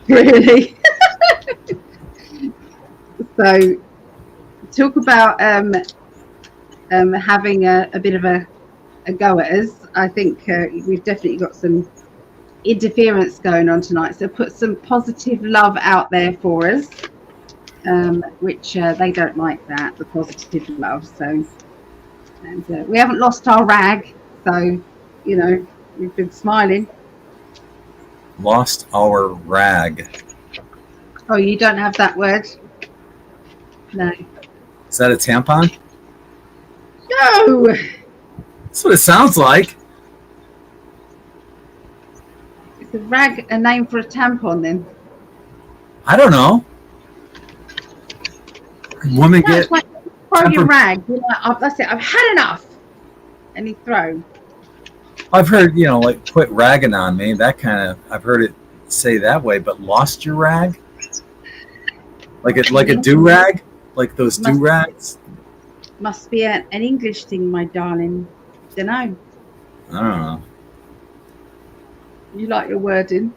Really. So talk about having a bit of a go at us. I think we've definitely got some interference going on tonight. So put some positive love out there for us, which they don't like that, the positive love. So, and we haven't lost our rag. So, we've been smiling. Lost our rag. Oh, you don't have that word? No. Is that a tampon? No! That's what it sounds like. Is a rag a name for a tampon then? I don't know. Women get... Like, throw your rag. That's it. I've had enough. And you throw. I've heard, like, quit ragging on me. That kind of... I've heard it say that way. But lost your rag? Like a do-rag? Like those do-rags? Must be an English thing, my darling. Don't know. I don't know. You like your wording.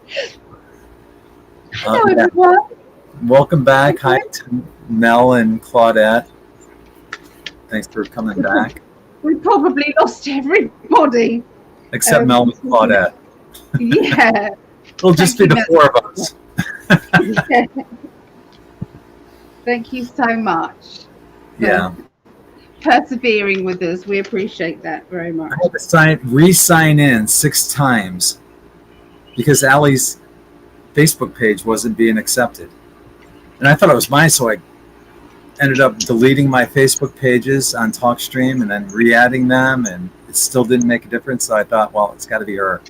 Hello, everyone. Welcome back. Hi to Mel and Claudette. Thanks for coming back. We probably lost everybody. Except Mel and Claudette. Yeah. It'll just be the four of us. Yeah. Thank you so much. Yeah. Persevering with us. We appreciate that very much. I had to re-sign in 6 times because Ali's Facebook page wasn't being accepted. And I thought it was mine, so I ended up deleting my Facebook pages on TalkStream and then re-adding them, and it still didn't make a difference. So I thought, well, it's got to be her.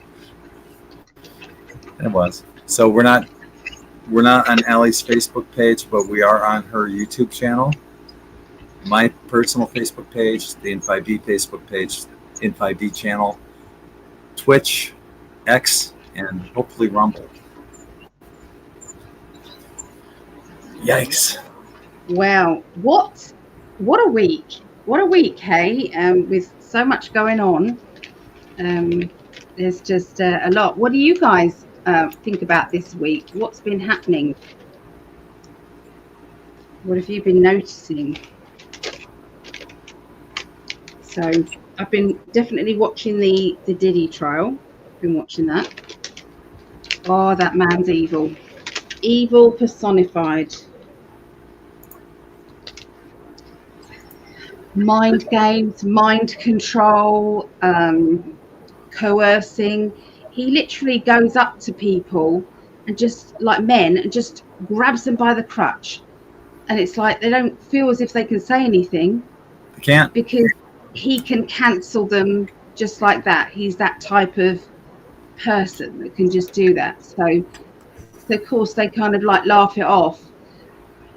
And it was. So we're not on Ali's Facebook page, but we are on her YouTube channel. My personal Facebook page, the In5d Facebook page, In5d channel, Twitch, X, and hopefully Rumble. Yikes. Wow. What a week. What a week, hey? With so much going on. There's just a lot. What do you guys think about this week? What's been happening? What have you been noticing? So I've been definitely watching the Diddy trial. Been watching that. Oh, that man's evil. Evil personified. Mind games, mind control, coercing. He literally goes up to people and just, like men, and just grabs them by the crutch. And it's like they don't feel as if they can say anything. They can't. Because he can cancel them just like that. He's that type of person that can just do that. So of course they kind of like laugh it off.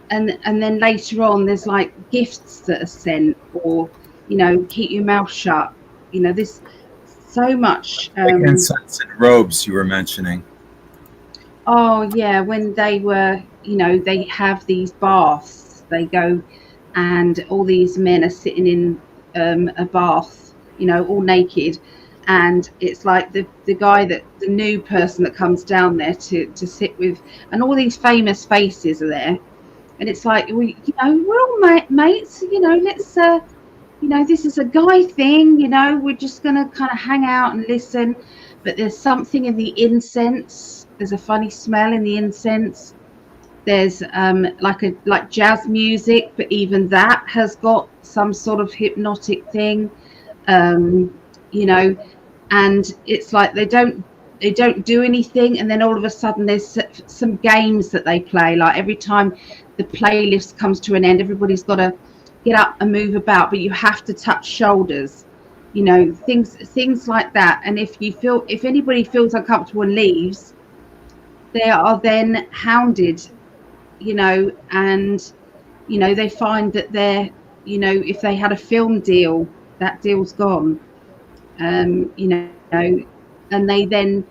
And then later on there's like gifts that are sent, or keep your mouth shut. This so much incense and robes you were mentioning. Oh yeah, when they were they have these baths, they go and all these men are sitting in a bath, all naked, and it's like the guy the new person that comes down there to sit with, and all these famous faces are there, and it's like we're all mates, let's this is a guy thing, we're just gonna kind of hang out and listen. But there's something in the incense. There's a funny smell in the incense. There's like jazz music, but even that has got some sort of hypnotic thing, and it's like they don't do anything, and then all of a sudden there's some games that they play. Like every time the playlist comes to an end, everybody's got to get up and move about, but you have to touch shoulders, things like that. And if anybody feels uncomfortable and leaves, they are then hounded. And they find that they're if they had a film deal, that deal's gone, and they then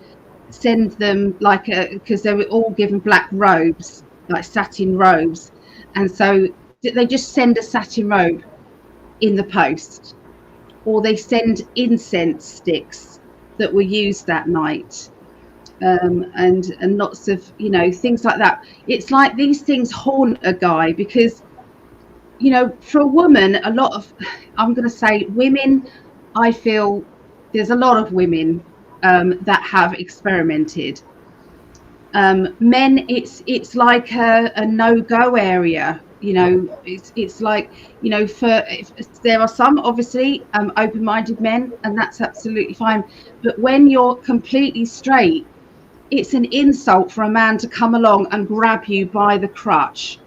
send them because they were all given black robes, like satin robes, and so they just send a satin robe in the post, or they send incense sticks that were used that night. and lots of, you know, things like that. It's like these things haunt a guy because, you know, for a woman, a lot of, I'm going to say women, I feel there's a lot of women that have experimented. Men, it's like a no-go area. You know, it's like, you know, if there are some obviously open-minded men, and that's absolutely fine. But when you're completely straight, it's an insult for a man to come along and grab you by the crutch.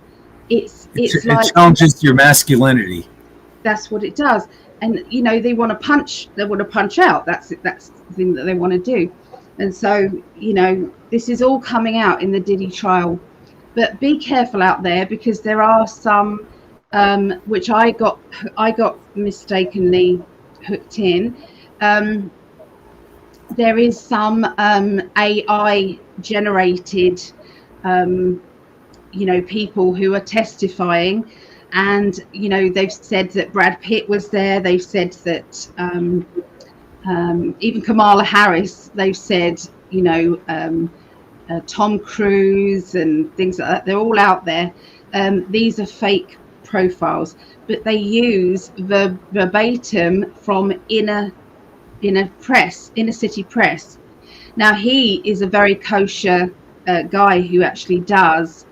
It's It like, challenges your masculinity. that's what it does. And you know, they want to punch out. That's the thing that they want to do. And so, you know, this is all coming out in the Diddy trial. But be careful out there, because there are some which I got mistakenly hooked in. There is some AI generated you know, people who are testifying, and you know, they've said that Brad Pitt was there. They've said that even Kamala Harris. They've said, you know, Tom Cruise and things like that. They're all out there. These are fake profiles, but they use verbatim from inner city press. Now, he is a very kosher guy who actually does,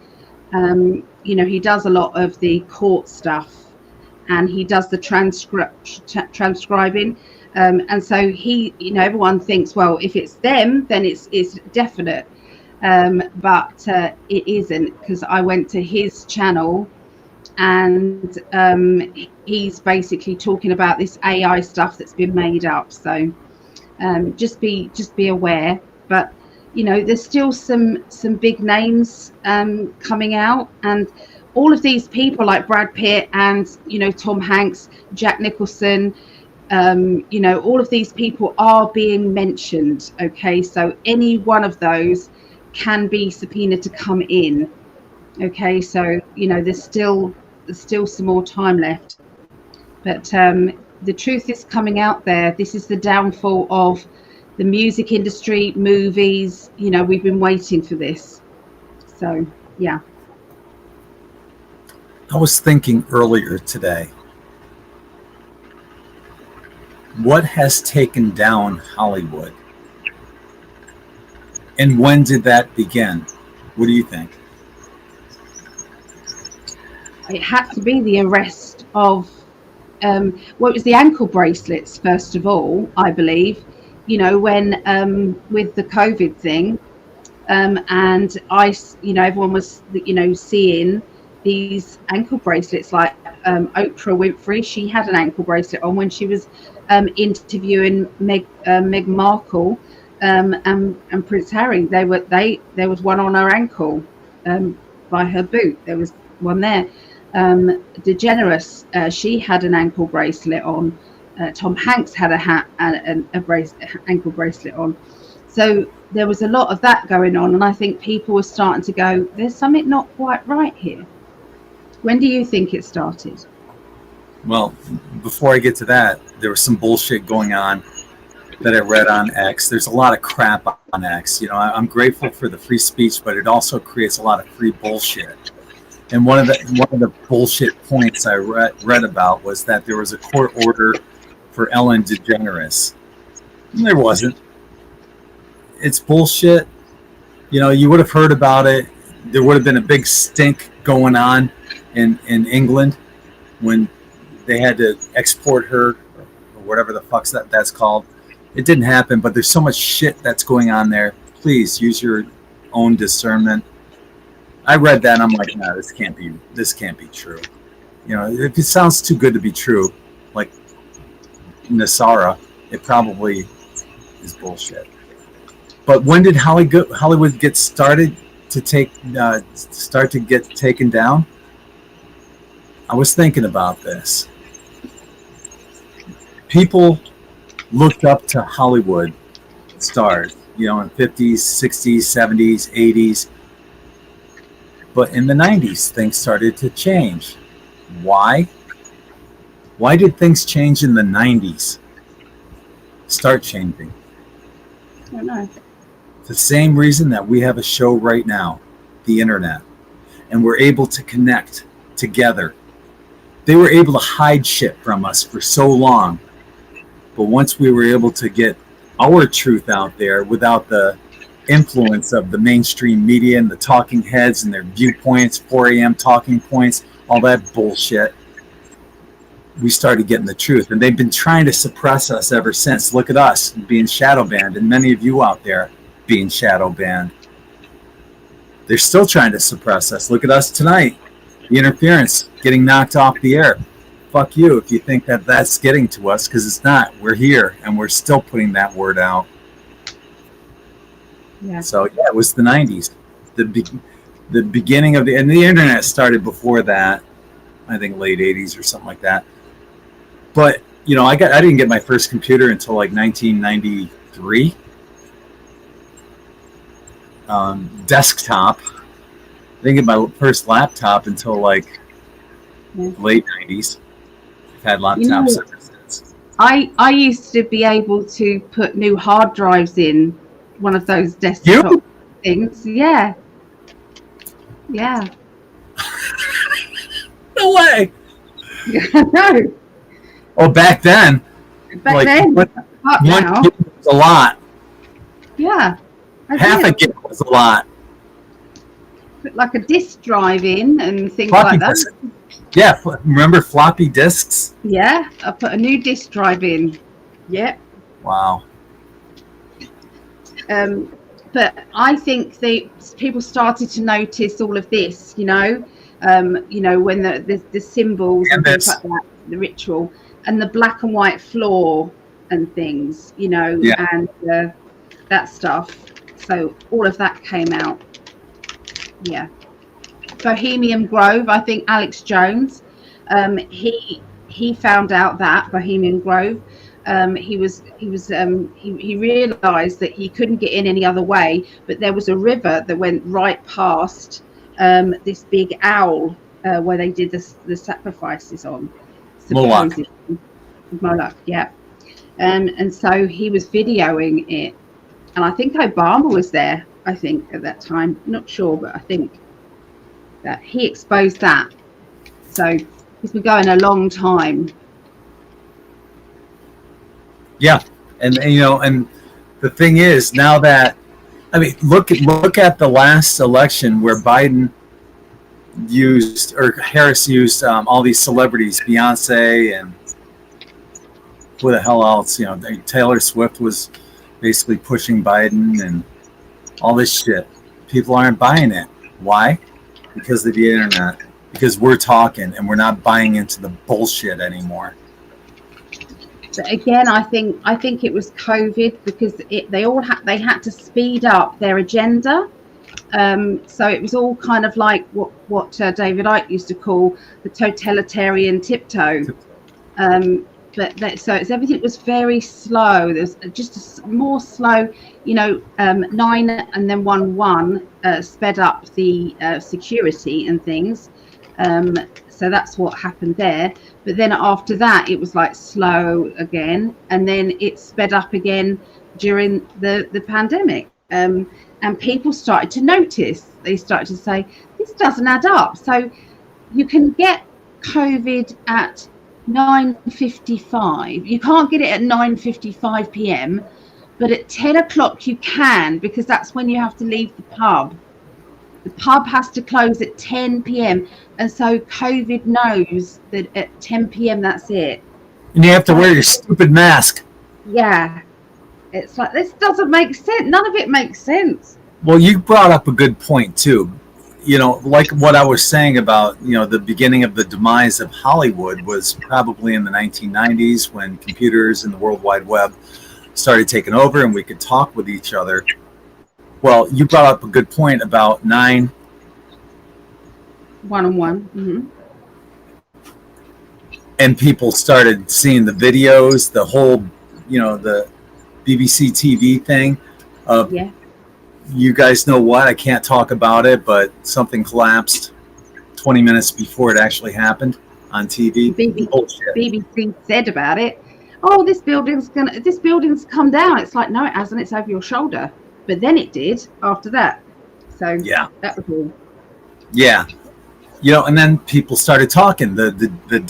you know, he does a lot of the court stuff, and he does the transcribing. And so he, you know, everyone thinks, well, if it's them, then it's definite. But it isn't, because I went to his channel, and he's basically talking about this AI stuff that's been made up. So just be aware. But you know, there's still some big names coming out, and all of these people like Brad Pitt and, you know, Tom Hanks, Jack Nicholson, you know, all of these people are being mentioned. Okay, so any one of those can be subpoenaed to come in. Okay, so you know, there's still some more time left. But the truth is coming out there. This is the downfall of the music industry, movies. You know, we've been waiting for this. So yeah. I was thinking earlier today, what has taken down Hollywood? And when did that begin? What do you think? It had to be the arrest of, well, it was the ankle bracelets, first of all, I believe, you know, when with the COVID thing, and you know, everyone was, you know, seeing these ankle bracelets, like Oprah Winfrey. She had an ankle bracelet on when she was interviewing Meg Markle and Prince Harry. There was one on her ankle by her boot. There was one there. DeGeneres, she had an ankle bracelet on. Tom Hanks had ankle bracelet on. So there was a lot of that going on, and I think people were starting to go, there's something not quite right here. When do you think it started? Well, before I get to that, there was some bullshit going on that I read on X. There's a lot of crap on X. You know, I'm grateful for the free speech, but it also creates a lot of free bullshit. And one of the bullshit points I read about was that there was a court order for Ellen DeGeneres. And there wasn't. It's bullshit. You know, you would have heard about it. There would have been a big stink going on in England when they had to export her, or whatever the fuck's that's called. It didn't happen, but there's so much shit that's going on there. Please use your own discernment. I read that and I'm like, no, this can't be true. You know, if it sounds too good to be true, like Nasara, it probably is bullshit. But when did Hollywood get started to start to get taken down? I was thinking about this. People looked up to Hollywood stars, you know, in 50s, 60s, 70s, 80s. But in the 90s, things started to change. Why? Why did things change in the 90s? Start changing. I don't know. The same reason that we have a show right now, the internet, and we're able to connect together. They were able to hide shit from us for so long, but once we were able to get our truth out there without the influence of the mainstream media and the talking heads and their viewpoints, 4 a.m. talking points, all that bullshit, we started getting the truth. And they've been trying to suppress us ever since. Look at us being shadow banned, and many of you out there being shadow banned. They're still trying to suppress us. Look at us tonight. The interference, getting knocked off the air. Fuck you if you think that that's getting to us, because it's not. We're here, and we're still putting that word out. Yeah. So, yeah, it was the 90s. The beginning of and the internet started before that. I think late 80s or something like that. But, you know, I didn't get my first computer until like 1993. Desktop. I didn't get my first laptop until like late 90s. I've had laptops ever since. I used to be able to put new hard drives in one of those desktop things. Yeah. Yeah. No way. No. Oh, back then. Back then. One gig was a lot. Yeah. Half a gig was a lot. Put like a disk drive in and things like that. Disk. Yeah, remember floppy disks? Yeah, I put a new disk drive in. Yeah. Wow. But I think people started to notice all of this, you know, when the symbols and things like that, the ritual, and the black and white floor and things, you know, and that stuff. So all of that came out. Yeah. Bohemian Grove, I think Alex Jones, he found out that Bohemian Grove, he realized that he couldn't get in any other way, but there was a river that went right past this big owl where they did the sacrifices on. Moloch, yeah. And so he was videoing it, and I think Obama was there, I think, at that time. Not sure, but I think that he exposed that. So he's been going a long time. Yeah. And you know, and the thing is, now that, I mean, look at the last election where Biden used, or Harris used, all these celebrities, Beyonce and who the hell else, you know, Taylor Swift was basically pushing Biden and all this shit. People aren't buying it. Why? Because of the internet. Because we're talking and we're not buying into the bullshit anymore. But again, I think it was COVID, because they had to speed up their agenda. So it was all kind of like what David Icke used to call the totalitarian tiptoe. So everything was very slow. There's just more slow, you know. 9 and then 1-1 sped up the security and things. So that's what happened there. But then after that, it was like slow again, and then it sped up again during the pandemic. And people started to notice. They started to say, this doesn't add up. So you can get COVID at 9:55. You can't get it at 9:55 p.m. But at 10 o'clock you can, because that's when you have to leave the pub. The pub has to close at 10 p.m. And so COVID knows that at 10 p.m. that's it. And you have to wear your stupid mask. Yeah. It's like, this doesn't make sense. None of it makes sense. Well, you brought up a good point too. You know, like what I was saying about, you know, the beginning of the demise of Hollywood was probably in the 1990s, when computers and the World Wide Web started taking over and we could talk with each other. Well, you brought up a good point about 9. 1-on-1. Mm-hmm. And people started seeing the videos, the whole, you know, the BBC TV thing of, you guys know what, I can't talk about it, but something collapsed 20 minutes before it actually happened on TV. BBC said about it, oh, this building's come down. It's like, no, it hasn't. It's over your shoulder. but then it did after that. So Yeah. that was all. Yeah. You know, and then people started talking, the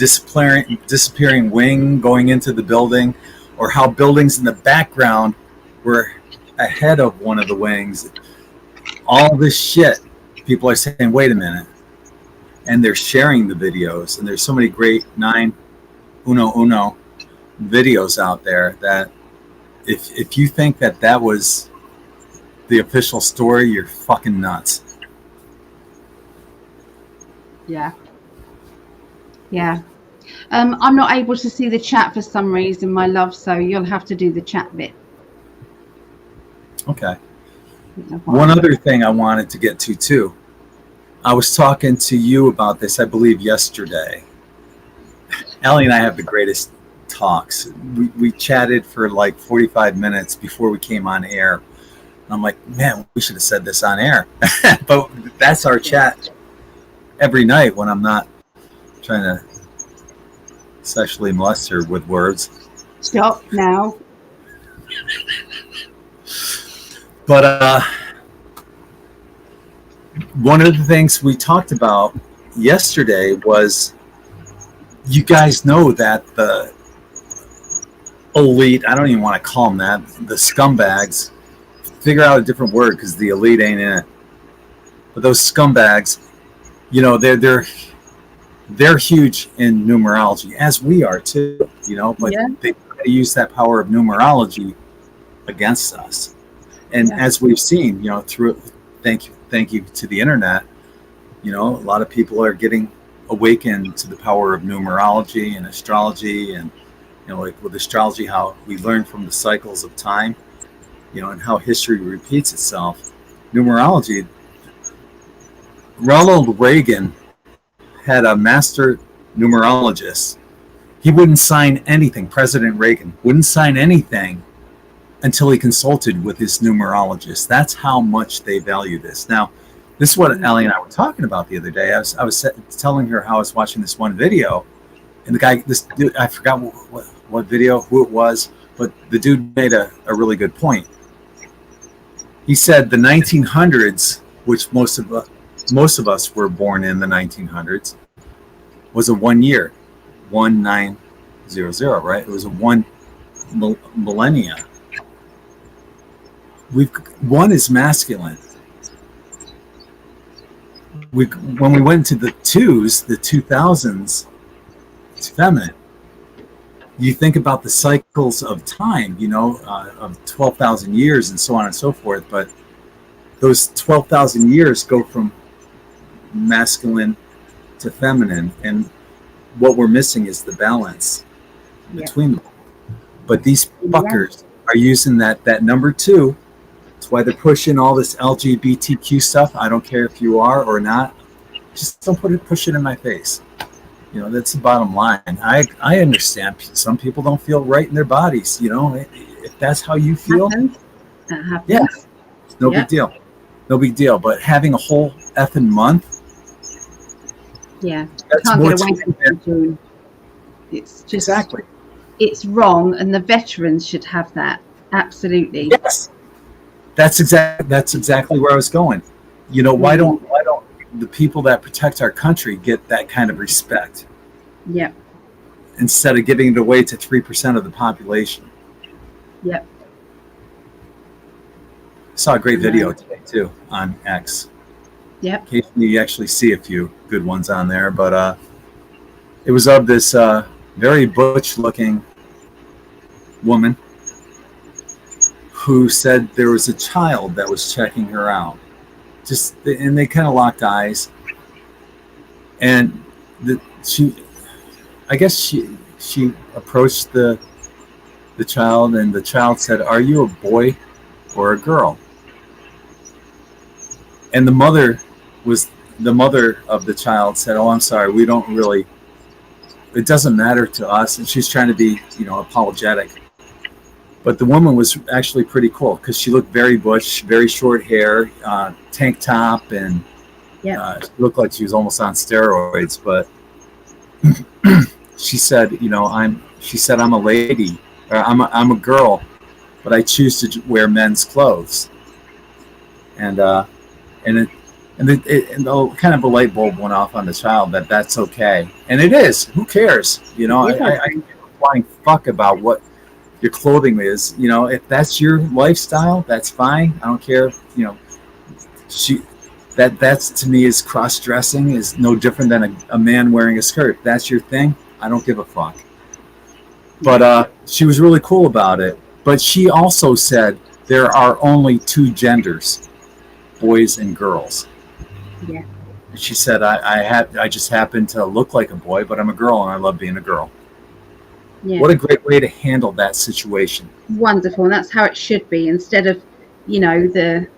disappearing wing going into the building, or how buildings in the background were ahead of one of the wings. All this shit, people are saying, wait a minute. And they're sharing the videos. And there's so many great 911 videos out there that if you think that that was the official story, you're fucking nuts. Yeah. Yeah. I'm not able to see the chat for some reason, my love, so you'll have to do the chat bit. Okay. One other thing I wanted to get to, too. I was talking to you about this, I believe, yesterday. Ali and I have the greatest talks. We chatted for like 45 minutes before we came on air. I'm like, man, we should have said this on air. But that's our chat every night when I'm not trying to sexually molest her with words. Stop now. But one of the things we talked about yesterday was, you guys know that the elite, I don't even want to call them that, the scumbags, figure out a different word because the elite ain't in it. But those scumbags, you know, they're huge in numerology, as we are too, you know, but they use that power of numerology against us. And as we've seen, you know, through thank you to the internet, you know, a lot of people are getting awakened to the power of numerology and astrology, and, you know, like with astrology, how we learn from the cycles of time, you know, and how history repeats itself. Numerology, Ronald Reagan had a master numerologist. He wouldn't sign anything. President Reagan wouldn't sign anything until he consulted with his numerologist. That's how much they value this. Now, this is what Ali and I were talking about the other day. I was telling her how I was watching this one video, and the guy, this dude, I forgot what video, who it was, but the dude made a really good point. He said the 1900s, which most of us were born in the 1900s, was a 1 year, 1900, right? It was a one millennia. One is masculine. When we went to the twos, the 2000s, it's feminine. You think about the cycles of time, you know, of 12,000 years and so on and so forth, but those 12,000 years go from masculine to feminine, and what we're missing is the balance between them. But these fuckers are using that number 2. That's why they're pushing all this LGBTQ stuff. I don't care if you are or not. Just don't push it in my face. You know, that's the bottom line. I understand some people don't feel right in their bodies. You know, if that's how you feel, that happens. Yeah, no big deal. No big deal. But having a whole effing month, that's can't more get away from June. It's just exactly. It's wrong, and the veterans should have that. Absolutely. Yes. That's exactly where I was going. You know, why don't the people that protect our country get that kind of respect? Yep. Instead of giving it away to 3% of the population. Yep. Saw a great video today too on X. Yep. Occasionally you actually see a few good ones on there, but it was of this very butch-looking woman who said there was a child that was checking her out. And they kind of locked eyes. And I guess she approached the child, and the child said, "Are you a boy or a girl?" And the mother of the child said, "Oh, I'm sorry, we don't really, it doesn't matter to us." And she's trying to be, you know, apologetic. But the woman was actually pretty cool because she looked very butch, very short hair, tank top, and she looked like she was almost on steroids. But she said, you know, I'm a lady, or I'm a girl, but I choose to wear men's clothes. and it kind of a light bulb went off on the child that that's okay, and it is. Who cares? You know, I give a flying fuck about what your clothing is. You know, if that's your lifestyle, that's fine. I don't care. You know, that's to me is cross dressing is no different than a man wearing a skirt. If that's your thing, I don't give a fuck. But she was really cool about it. But she also said there are only two genders, boys and girls. Yeah. She said, I just happen to look like a boy, but I'm a girl and I love being a girl. Yeah. What a great way to handle that situation. Wonderful. And that's how it should be, instead of, the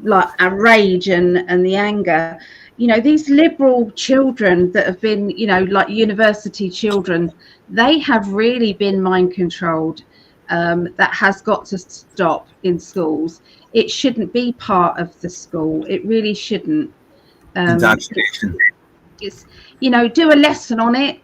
like our rage and the anger. These liberal children that have been, like university children, they have really been mind controlled. That has got to stop in schools. It shouldn't be part of the school. It really shouldn't. Indoctrination. It's, do a lesson on it.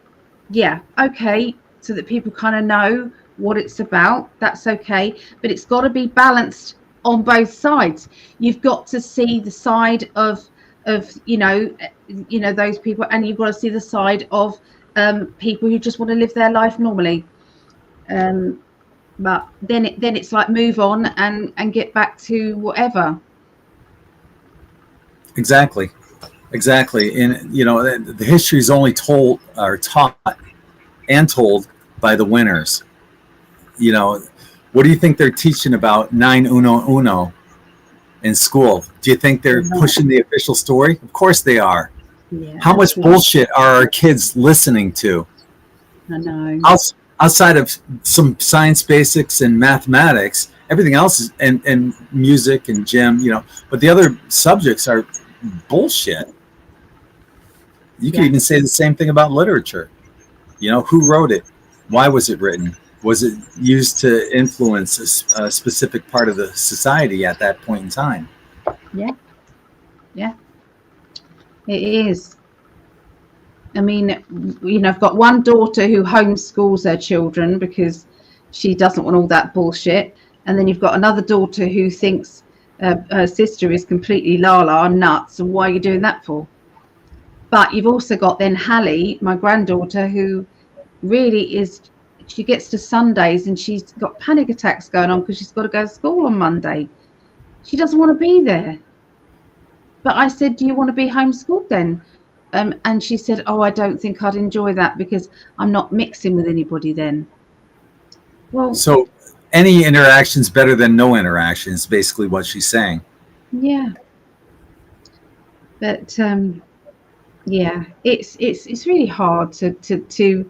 Yeah, okay, so that people kind of know what it's about. That's okay, but it's got to be balanced on both sides. You've got to see the side of those people, and you've got to see the side of people who just want to live their life normally. But then it's like move on and get back to whatever. Exactly. And the history is only told or taught and told by the winners. What do you think they're teaching about 911 in school? Do you think they're pushing the official story? Of course they are. Yeah, how much bullshit are our kids listening to? I know. Outside of some science basics and mathematics, everything else is and music and gym, but the other subjects are bullshit. You can even say the same thing about literature. Who wrote it? Why was it written? Was it used to influence a specific part of the society at that point in time? Yeah, it is. I mean, I've got one daughter who homeschools her children because she doesn't want all that bullshit. And then you've got another daughter who thinks her sister is completely nuts. And why are you doing that for? But you've also got then Hallie, my granddaughter, who really is, she gets to Sundays and she's got panic attacks going on because she's got to go to school on Monday. She doesn't want to be there. But I said, do you want to be homeschooled then? And she said, oh, I don't think I'd enjoy that because I'm not mixing with anybody then. Well, so any interaction's better than no interaction is basically what she's saying. Yeah. But it's really hard to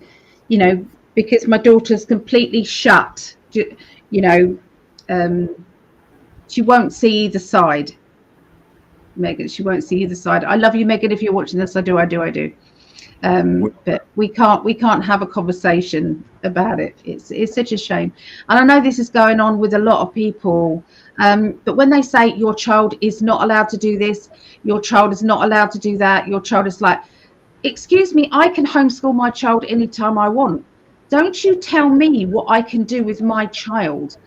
because my daughter's completely shut. She won't see either side. Megan, she won't see either side. I love you, Megan. If you're watching this, I do. But we can't have a conversation about it. It's such a shame. And I know this is going on with a lot of people. But when they say your child is not allowed to do this, your child is not allowed to do that, your child is like, excuse me, I can homeschool my child anytime I want. Don't you tell me what I can do with my child.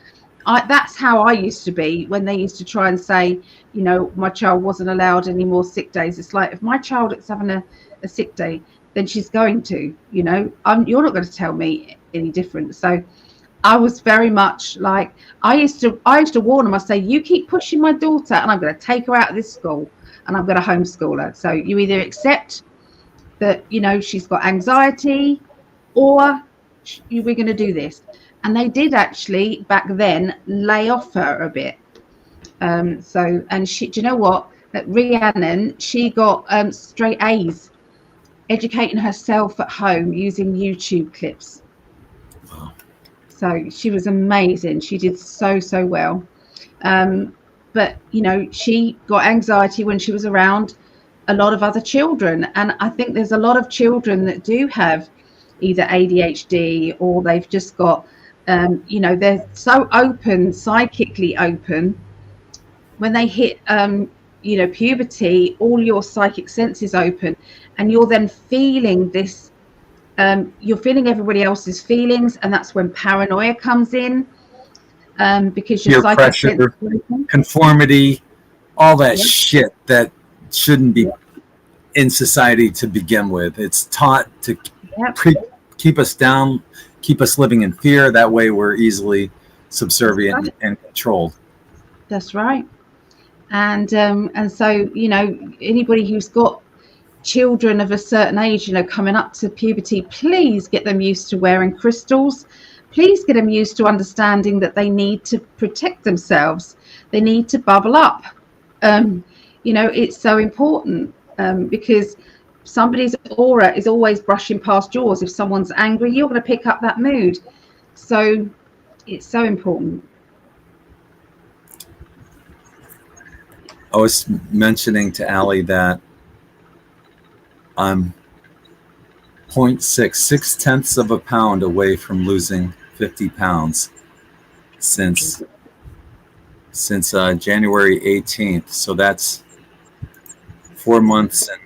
That's how I used to be when they used to try and say, my child wasn't allowed any more sick days. It's like, if my child is having a sick day, then she's going to, you're not going to tell me any different. So I was very much like, I used to warn them. I say, you keep pushing my daughter and I'm going to take her out of this school and I'm going to homeschool her. So you either accept that, she's got anxiety or we're going to do this. And they did actually back then lay off her a bit. And she, do you know what? At Rhiannon, she got straight A's, educating herself at home using YouTube clips. Wow. So she was amazing. She did so well. But she got anxiety when she was around a lot of other children, and I think there's a lot of children that do have either ADHD or they've just got they're so open, psychically open. When they hit puberty, all your psychic senses open, and you're then feeling this, you're feeling everybody else's feelings, and that's when paranoia comes in. because your peer pressure, conformity, all that shit that shouldn't be in society to begin with. It's taught to keep us down, keep us living in fear. That way we're easily subservient and controlled. That's right. And so, you know, anybody who's got children of a certain age, you know, coming up to puberty, please get them used to wearing crystals. Please get them used to understanding that they need to protect themselves. They need to bubble up. You know, it's so important because somebody's aura is always brushing past yours. If someone's angry, you're going to pick up that mood. So it's so important. I was mentioning to Ali that I'm 0.6 of a pound away from losing 50 pounds since January 18th. So that's 4 months and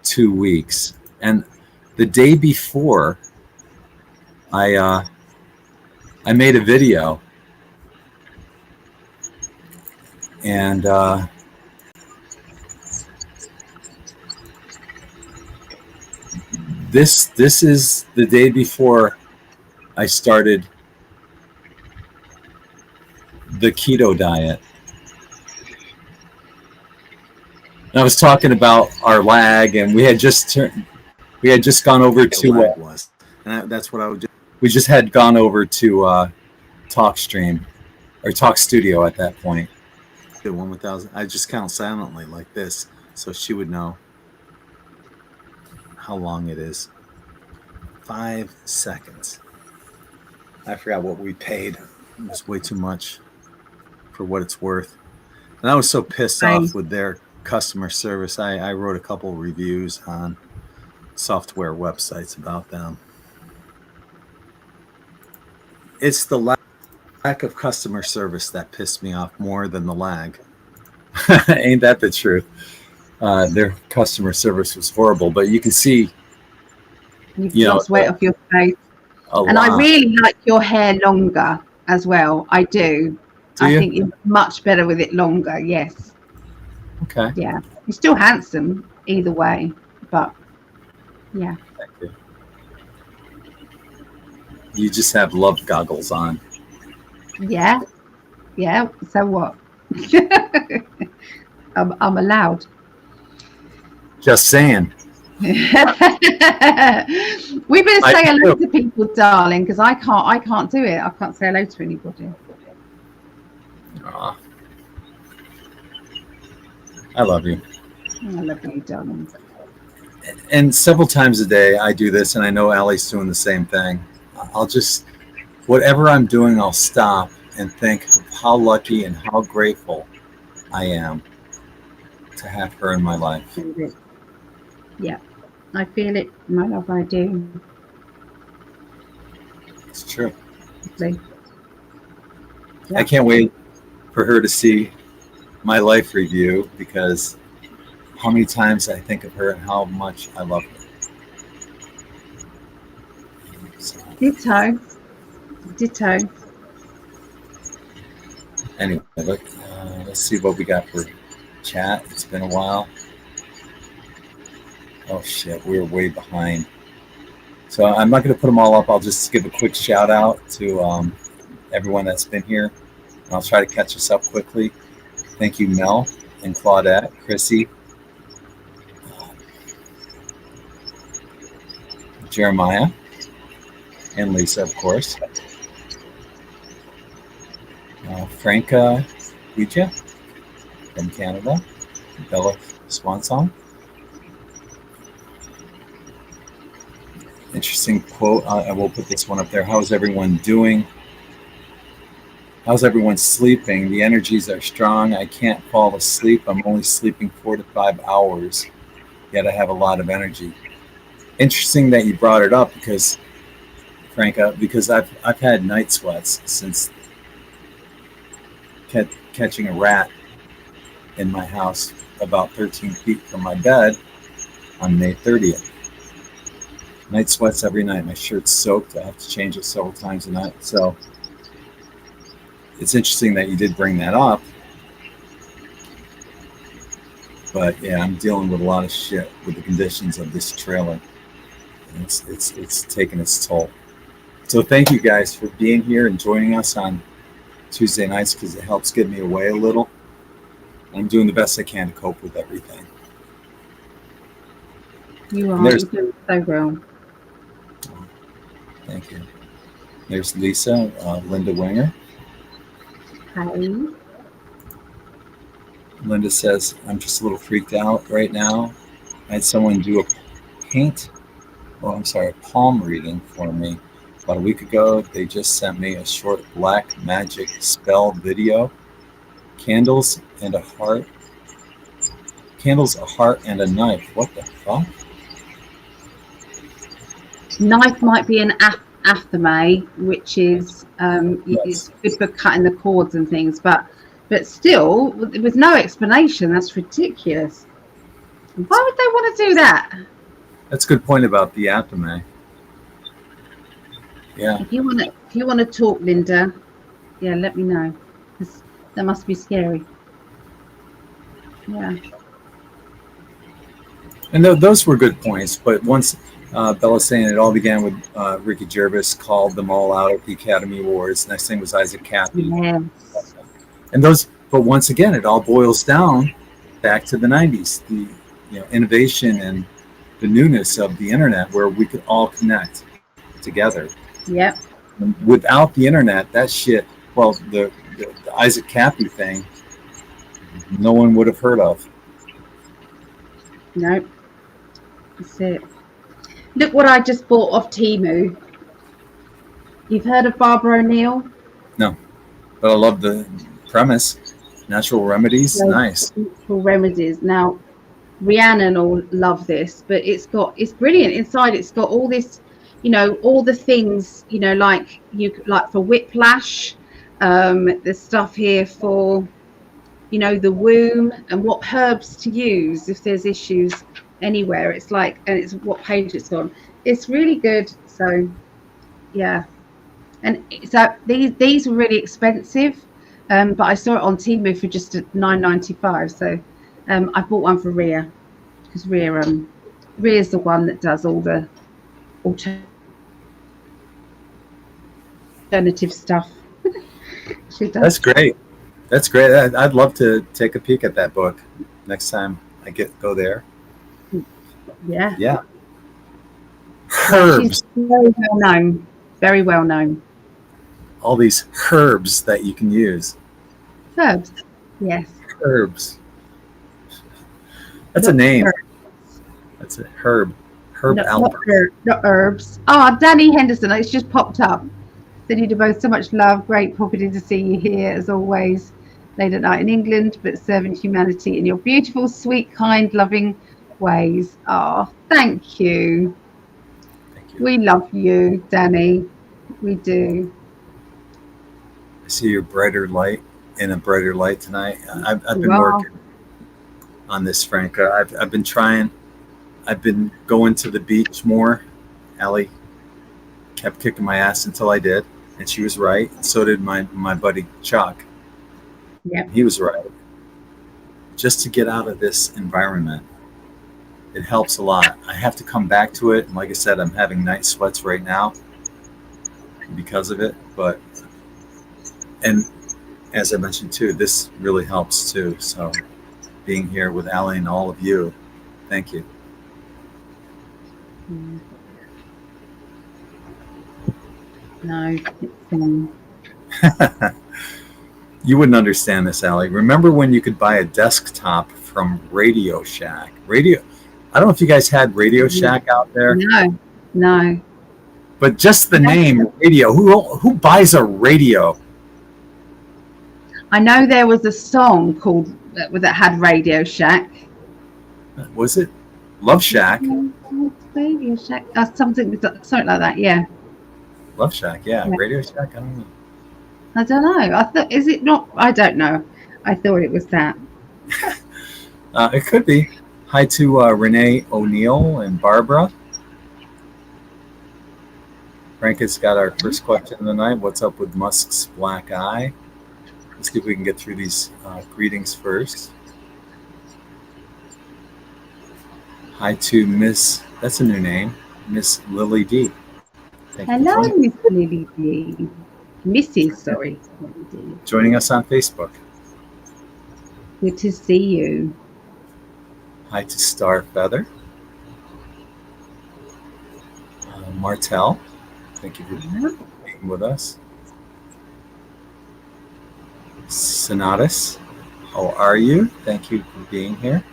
2 weeks. And the day before, I made a video, and this is the day before I started the keto diet. And I was talking about our lag, and we had just gone over to that's what I would. We just had gone over to TalkStream or Talk Studio at that point. The one without, I just count silently like this, so she would know how long it is. 5 seconds. I forgot what we paid. It was way too much for what it's worth. And I was so pissed off with their customer service. I wrote a couple reviews on software websites about them. It's the lack of customer service that pissed me off more than the lag. Ain't that the truth? Their customer service was horrible, but you can see you've lost weight off your face. And I really like your hair longer as well. I do. I think you're much better with it longer. Yes. Okay. Yeah. You're still handsome either way, but yeah. Thank you. You just have love goggles on. Yeah. Yeah. So what? I'm allowed. Just saying. We better say hello to people, darling, because I can't do it. I can't say hello to anybody. Aww. I love you. I love you, darling. And several times a day I do this, and I know Allie's doing the same thing. I'll just, whatever I'm doing, I'll stop and think of how lucky and how grateful I am to have her in my life. Yeah, I feel it, my love. I do. It's true. Yeah. I can't wait for her to see my life review, because how many times I think of her and how much I love her. So. Ditto. Anyway, let's see what we got for chat. It's been a while. Oh shit, we were way behind. So I'm not going to put them all up. I'll just give a quick shout out to everyone that's been here. And I'll try to catch us up quickly. Thank you, Mel and Claudette, Chrissy, Jeremiah, and Lisa, of course. Franca Ouija from Canada, Bella Swansong. Interesting quote. I will put this one up there. How's everyone doing? How's everyone sleeping? The energies are strong. I can't fall asleep. I'm only sleeping 4 to 5 hours, yet I have a lot of energy. Interesting that you brought it up, because, Franca, because I've had night sweats since catching a rat in my house about 13 feet from my bed on May 30th. Night sweats every night. My shirt's soaked. I have to change it several times a night. So it's interesting that you did bring that up. But yeah, I'm dealing with a lot of shit with the conditions of this trailer. And it's taking its toll. So thank you guys for being here and joining us on Tuesday nights, because it helps get me away a little. I'm doing the best I can to cope with everything. You are. You're doing so well. Thank you. There's Lisa, Linda Winger. Hi. Linda says, I'm just a little freaked out right now. I had someone do a palm reading for me about a week ago. They just sent me a short black magic spell video. Candles, a heart, and a knife. What the fuck? Knife might be an athame, which is it's good for cutting the cords and things, but still, with no explanation, that's ridiculous. Why would they want to do that? That's a good point about the athame. Yeah. If you want to talk, Linda, yeah, let me know. That must be scary. Yeah. And those were good points, but once Bella's saying it all began with Ricky Gervais called them all out at the Academy Awards. Next thing was Isaac Cappy. Yes. And but once again, it all boils down back to the 90s, the innovation and the newness of the internet, where we could all connect together. Yep. And without the internet, that shit, well, the Isaac Cappy thing, no one would have heard of. Nope. That's it. Look what I just bought off Temu. You've heard of Barbara O'Neill? No, but I love the premise. Natural remedies, nice. Natural remedies. Now, Rhiannon will love this, but it's brilliant inside. It's got all this, all the things, like for whiplash. There's stuff here for, the womb and what herbs to use if there's issues anywhere. It's like, and it's what page it's on. It's really good. So, yeah. And so these were really expensive, but I saw it on Temu for just $9.95. So I bought one for Rhea, because Rhea's the one that does all the alternative stuff. She does. That's great. That's great. I'd love to take a peek at that book next time I go there. Yeah. Yeah. Herbs. She's very well known. Very well known. All these herbs that you can use. Herbs. Yes. Herbs. That's a name. Herbs. That's a herb. Herb Albert. Not herbs. Oh, Danny Henderson. It's just popped up. Sending you both so much love. Great property to see you here as always. Late at night in England, but serving humanity in your beautiful, sweet, kind, loving ways. Oh, thank you. Thank you. We love you, Danny. We do. I see your brighter light in a brighter light tonight. I've been working on this, Franca. I've been trying. I've been going to the beach more. Ali kept kicking my ass until I did, and she was right. And so did my buddy Chuck. Yeah, he was right. Just to get out of this environment, it helps a lot. I have to come back to it, and like I said, I'm having night sweats right now because of it. And as I mentioned too, this really helps too. So being here with Ali and all of you, thank you. No, You wouldn't understand this, Ali. Remember when you could buy a desktop from Radio Shack? I don't know if you guys had Radio Shack out there. No. But just the name radio. Who buys a radio? I know there was a song called that had Radio Shack. Was it Love Shack? Radio Shack, something like that. Yeah. Love Shack, yeah. Radio Shack. I don't know. I don't know. I thought, is it not? I don't know. I thought it was that. It could be. Hi to Renee O'Neill and Barbara. Frank has got our first question of the night. What's up with Musk's black eye? Let's see if we can get through these greetings first. Hi to Miss, that's a new name, Miss Lily D. Thank you for Hello, joining. Miss Lily D. Mrs. Sorry. Lily D. Joining us on Facebook. Good to see you. Hi to Star Feather. Martel, thank you for being with us. Sonatus, how are you? Thank you for being here.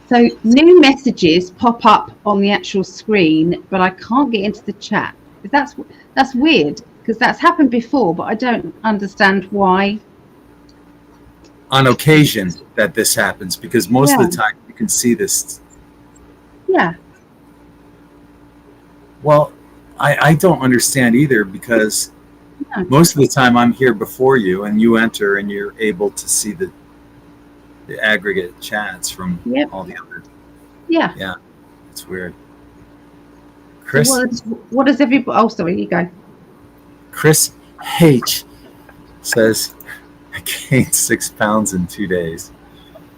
So new messages pop up on the actual screen, but I can't get into the chat. That's weird, because that's happened before, but I don't understand why. On occasion that this happens, because most of the time you can see this. Yeah. Well, I don't understand either, because most of the time I'm here before you and you enter and you're able to see the aggregate chats from all the other. Yeah. Yeah. It's weird. Chris. So what does everybody, oh, sorry, you go. Chris H says, I gained 6 pounds in 2 days.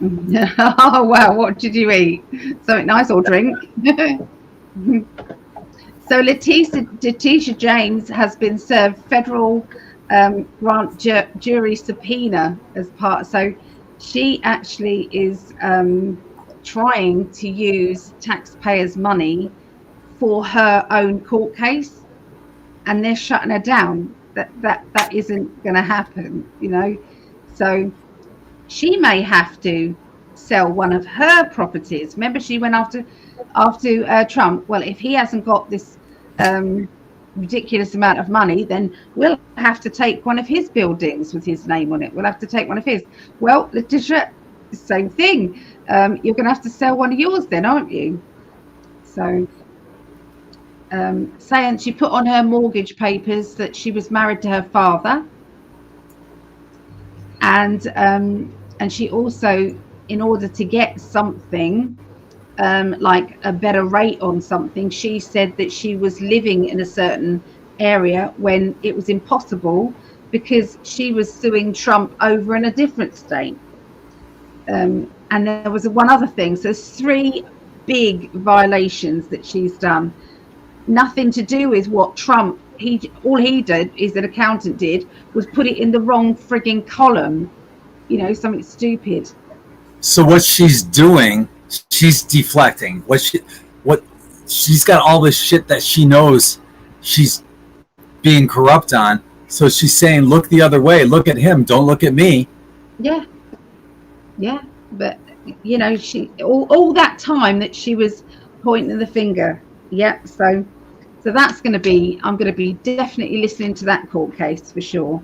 Oh, wow. What did you eat? Something nice or drink? So Letitia James has been served federal grand jury subpoena as part. So she actually is trying to use taxpayers' money for her own court case, and they're shutting her down. That isn't going to happen, you know. So she may have to sell one of her properties. Remember, she went after Trump. Well, if he hasn't got this ridiculous amount of money, then we'll have to take one of his buildings with his name on it. We'll have to take one of his. Well, Letitia, same thing. You're going to have to sell one of yours then, aren't you? So saying she put on her mortgage papers that she was married to her father, and she also, in order to get something like a better rate on something, she said that she was living in a certain area when it was impossible, because she was suing Trump over in a different state. And there was one other thing. So 3 big violations that she's done. Nothing to do with what Trump, all he did, is an accountant did, was put it in the wrong frigging column, you know, something stupid. So what she's doing, she's deflecting. She's got all this shit that she knows she's being corrupt on. So she's saying, look the other way, look at him, don't look at me. Yeah. But you know, she all that time that she was pointing the finger. So that's going to be, I'm going to be definitely listening to that court case for sure.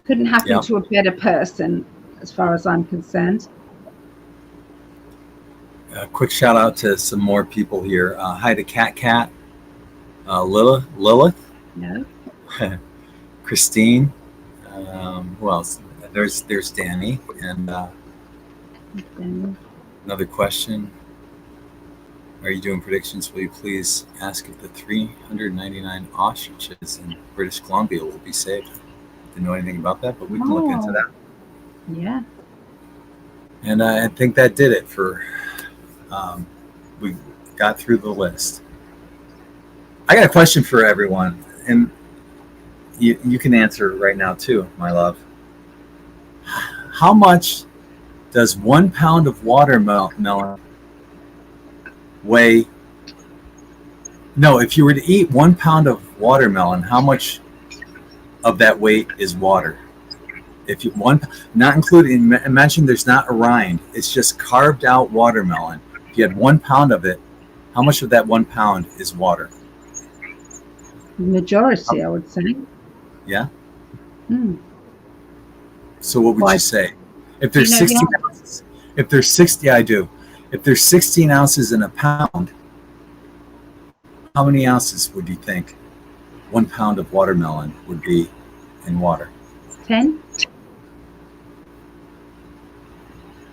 Couldn't happen to a better person, as far as I'm concerned. A quick shout out to some more people here. Hi to Cat, Lilith, no, Christine. Who else? There's Danny, and another question. Are you doing predictions? Will you please ask if the 399 ostriches in British Columbia will be saved? Didn't know anything about that, but we can look into that. Yeah. And I think that did it for. We got through the list. I got a question for everyone, and you can answer right now too, my love. How much does 1 pound of watermelon weigh? No, if you were to eat 1 pound of watermelon, how much of that weight is water? If you not including, imagine there's not a rind, it's just carved out watermelon. If you had 1 pound of it, how much of that 1 pound is water? Majority, I would say. Yeah. So what would you say? If there's 16 ounces, if there's 60, I do. If there's 16 ounces in a pound, how many ounces would you think 1 pound of watermelon would be in water? 10.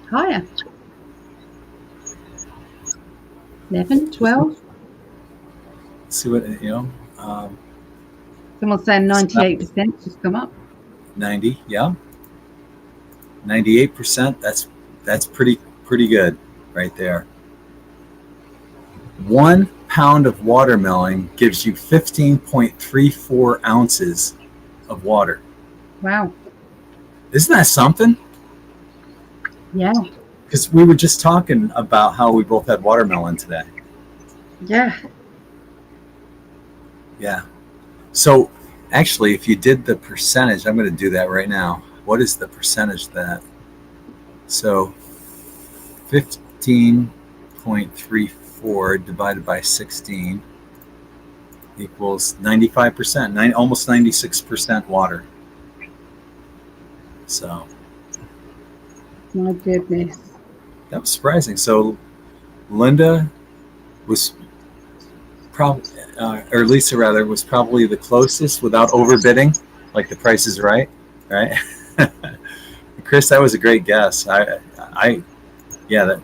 Higher. 11, 12. See what, Someone's saying 98% just come up. 90, yeah. 98%. That's pretty good right there. 1 pound of watermelon gives you 15.34 ounces of water. Wow. Isn't that something? Yeah. Because we were just talking about how we both had watermelon today. Yeah. Yeah. So actually, if you did the percentage, I'm going to do that right now. What is the percentage that? So 15.34 divided by 16 equals 95%, almost 96% water. So. My goodness. That was surprising. So Linda was probably, or Lisa rather, was probably the closest without overbidding, like The Price is Right, right? Chris, that was a great guess. Yeah, that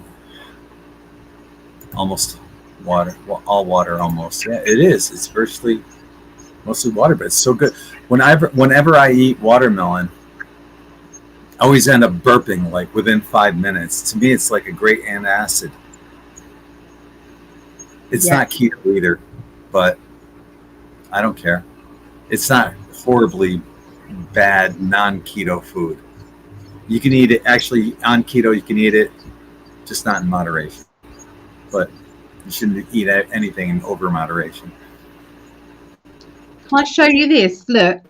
almost water, all water almost. Yeah, it is. It's virtually mostly water, but it's so good. Whenever I eat watermelon, I always end up burping like within 5 minutes. To me, it's like a great antacid. It's not keto either, but I don't care. It's not horribly bad non-keto food. You can eat it, actually, on keto, you can eat it, just not in moderation. But you shouldn't eat anything in over moderation. Can I show you this? Look.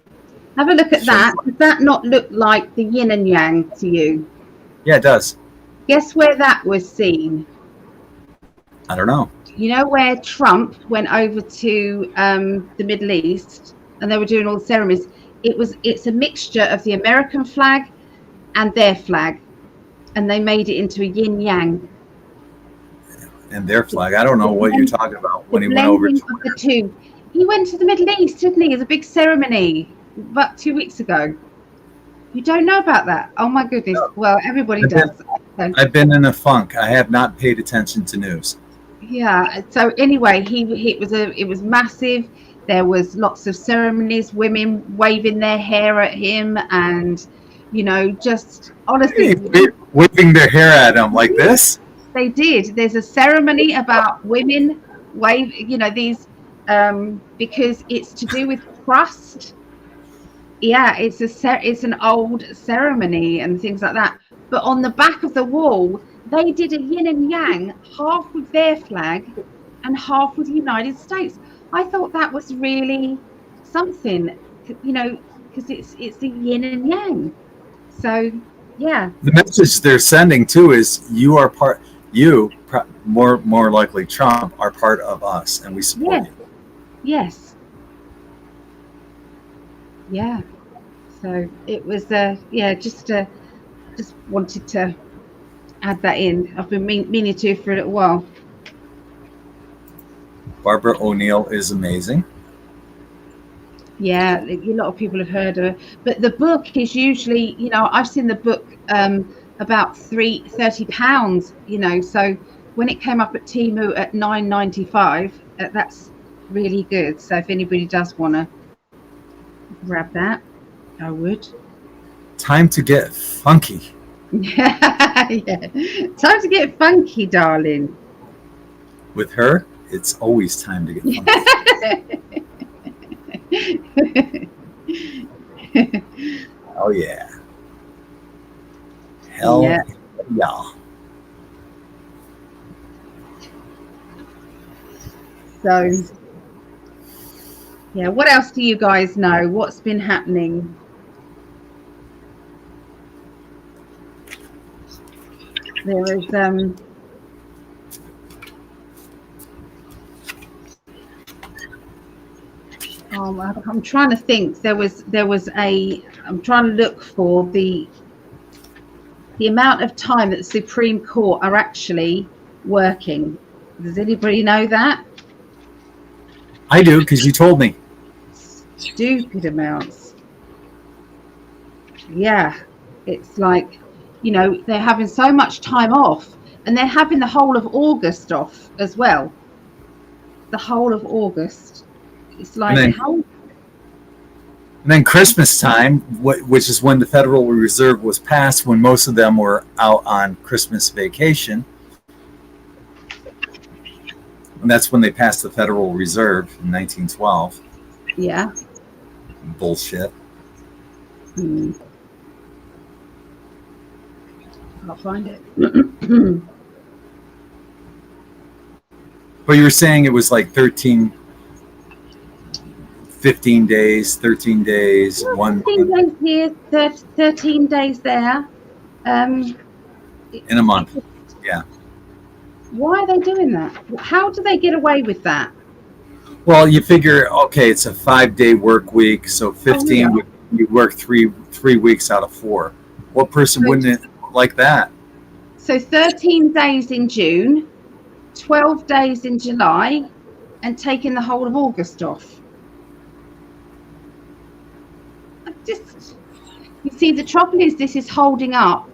Have a look at that. Does that not look like the yin and yang to you? Yeah, it does. Guess where that was seen? I don't know. You know where Trump went over to the Middle East and they were doing all the ceremonies? It's a mixture of the American flag and their flag, and they made it into a yin yang. And their flag. I don't know what you're talking about when he went over to the two. He went to the Middle East, didn't he? It's a big ceremony about 2 weeks ago. You don't know about that? Oh my goodness. No. Well, everybody does. I've been in a funk. I have not paid attention to news. Yeah. So anyway, it was massive. There was lots of ceremonies, women waving their hair at him, and just honestly waving their hair at him like this. They did. There's a ceremony about women wave. These because it's to do with trust. Yeah, it's an old ceremony and things like that. But on the back of the wall, they did a yin and yang, half with their flag and half with the United States. I thought that was really something, because it's the yin and yang. So, yeah. The message they're sending too is more likely Trump, are part of us, and we support you. Yes. Yeah. So it was just wanted to add that in. I've been meaning to for a little while. Barbara O'Neill is amazing. Yeah, a lot of people have heard of her. But the book is usually, I've seen the book about £30, so when it came up at Temu at $9.95, that's really good. So if anybody does want to grab that, I would. Time to get funky. Yeah. Time to get funky, darling. With her, it's always time to get funky. Oh yeah. Hell yeah. So yeah, what else do you guys know? What's been happening? There is I'm trying to think. I'm trying to look for the amount of time that the Supreme Court are actually working. Does anybody know that? I do, because you told me. Stupid amounts. Yeah, it's like, they're having so much time off, and they're having the whole of August off as well. The whole of August. It's like how. And then Christmas time, which is when the Federal Reserve was passed, when most of them were out on Christmas vacation. And that's when they passed the Federal Reserve in 1912. Yeah. Bullshit. I'll find it. But you were saying it was like 15 days, 13 days, 15 days here, 13 days there. In a month. Yeah. Why are they doing that? How do they get away with that? Well, you figure, okay, it's a 5-day work week, so 15 you work three weeks out of 4. What person wouldn't like that? So 13 days in June, 12 days in July, and taking the whole of August off. You see, the trouble is this is holding up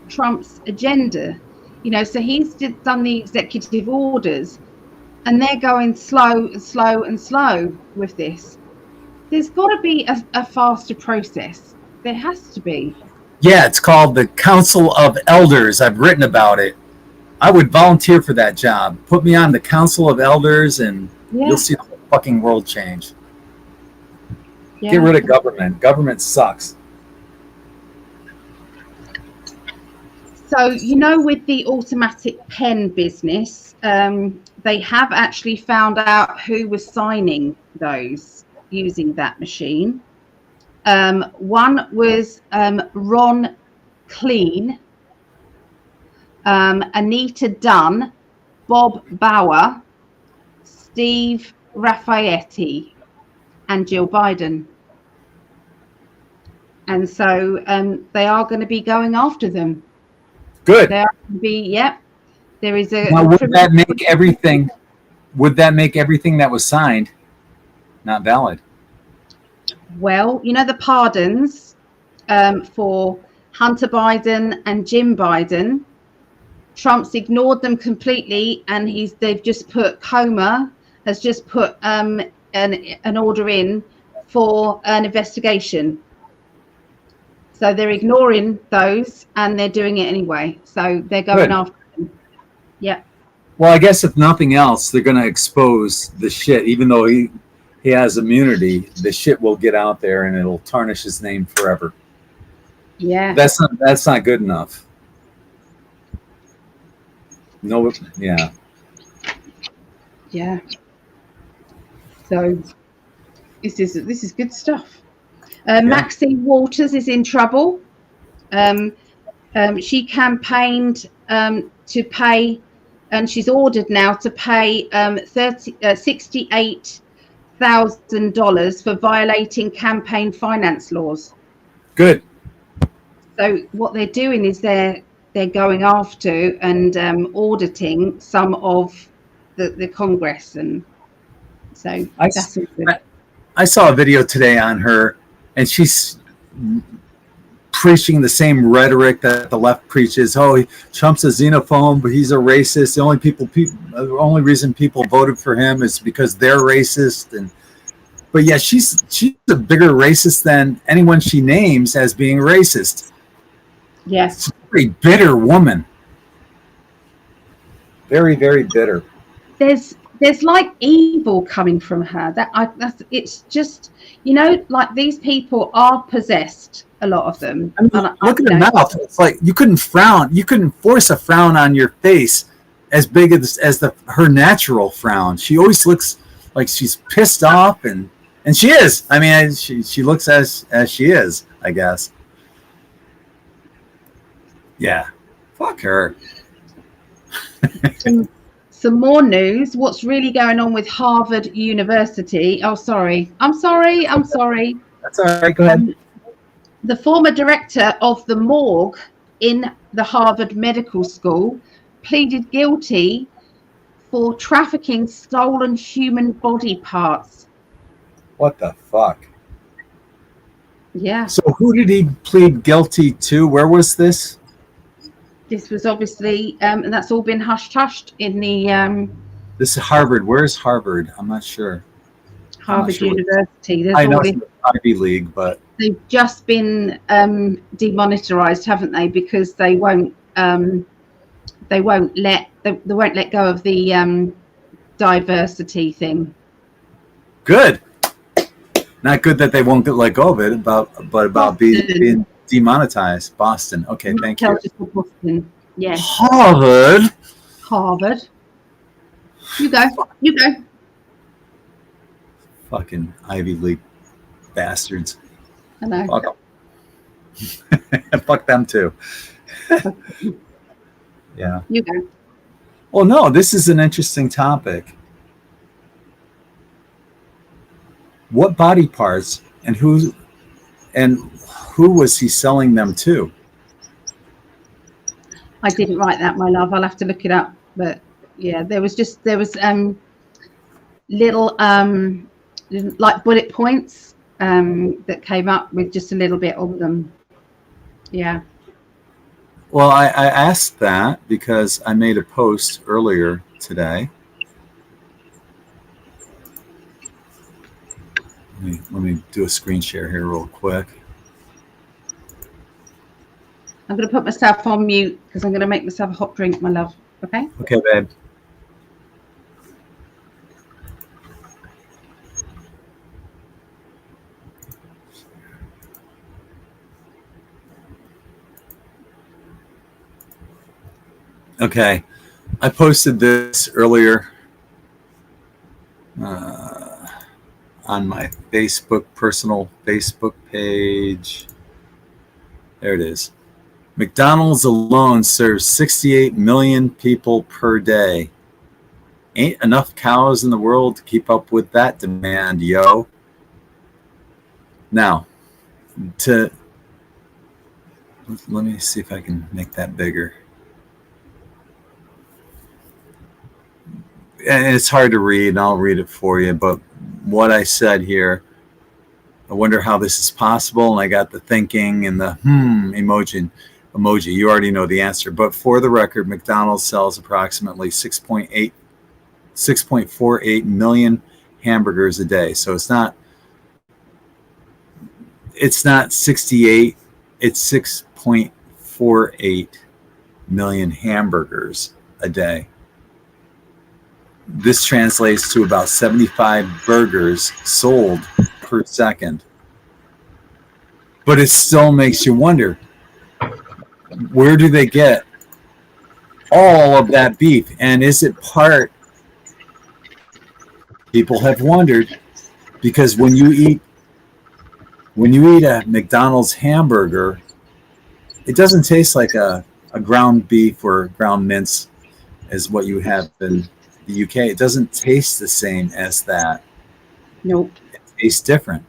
Trump's agenda. So he's done the executive orders, and they're going slow and slow and slow with this. There's got to be a faster process. There has to be. Yeah, it's called the Council of Elders. I've written about it. I would volunteer for that job. Put me on the Council of Elders, and you'll see the whole fucking world change. Yeah. Get rid of government. Government sucks. So, with the automatic pen business, they have actually found out who was signing those using that machine. One was Ron Clean, Anita Dunn, Bob Bauer, Steve Raffaetti, and Jill Biden. And so they are going to be going after them. Good. There will be, there is a. Now, would that make everything that was signed not valid? Well, the pardons for Hunter Biden and Jim Biden, Trump's ignored them completely, and they've just put has just put an order in for an investigation. So they're ignoring those, and they're doing it anyway. So they're going after them. Yeah. Well, I guess if nothing else, they're going to expose the shit. Even though he has immunity, the shit will get out there, and it'll tarnish his name forever. Yeah. That's not good enough. No. Yeah. Yeah. So this is good stuff. Maxine Waters is in trouble. She campaigned to pay, and she's ordered now to pay $68,000 for violating campaign finance laws. Good. So what they're doing is they're going after and auditing some of the Congress, and so that's good. I saw a video today on her, and she's preaching the same rhetoric that the left preaches. Oh, Trump's a xenophobe, but he's a racist. The only reason people voted for him is because they're racist. But yeah, she's a bigger racist than anyone she names as being racist. Yes, she's a very bitter woman. Very, very bitter. There's like evil coming from her. It's just, like these people are possessed, a lot of them. I mean, look at her mouth. It's like you couldn't force a frown on your face as big as her natural frown. She always looks like she's pissed off, and she is. I mean, she looks as she is, I guess. Yeah. Fuck her. Some more news. What's really going on with Harvard University? Oh, sorry. I'm sorry. That's all right. Go ahead. The former director of the morgue in the Harvard Medical School pleaded guilty for trafficking stolen human body parts. What the fuck? Yeah. So who did he plead guilty to? Where was this? This was obviously, and that's all been hushed in the. This is Harvard. Where's Harvard? I'm not sure. Harvard sure University. There's I all know this. it's Ivy League, but They've just been demonetized, haven't they? Because they won't let go of the diversity thing. good. Not good that they won't get let go of it, about being demonetized. Boston. Okay, thank you. Boston. Yes. Harvard. You go. Fucking Ivy League bastards. I know. Fuck them. Fuck them too. Yeah. You go. Well, no, this is an interesting topic. What body parts and who was he selling them to? I didn't write that, my love. I'll have to look it up. But yeah, there was little like bullet points that came up with just a little bit on them. Yeah. Well, I asked that because I made a post earlier today. Let me do a screen share here real quick. I'm going to put myself on mute because I'm going to make myself a hot drink, my love. Okay? Okay, babe. Okay, I posted this earlier on my personal Facebook page. There it is. McDonald's alone serves 68 million people per day. Ain't enough cows in the world to keep up with that demand, yo. Now, let me see if I can make that bigger. And it's hard to read, and I'll read it for you, but what I said here, I wonder how this is possible, and I got the thinking and the emoji. You already know the answer, but for the record, McDonald's sells approximately 6.48 million hamburgers a day. So it's not 68, it's 6.48 million hamburgers a day. This translates to about 75 burgers sold per second. But it still makes you wonder, where do they get all of that beef? And is it part? People have wondered, because when you eat a McDonald's hamburger, it doesn't taste like a ground beef or ground mince as what you have in the UK. It doesn't taste the same as that. Nope. It tastes different.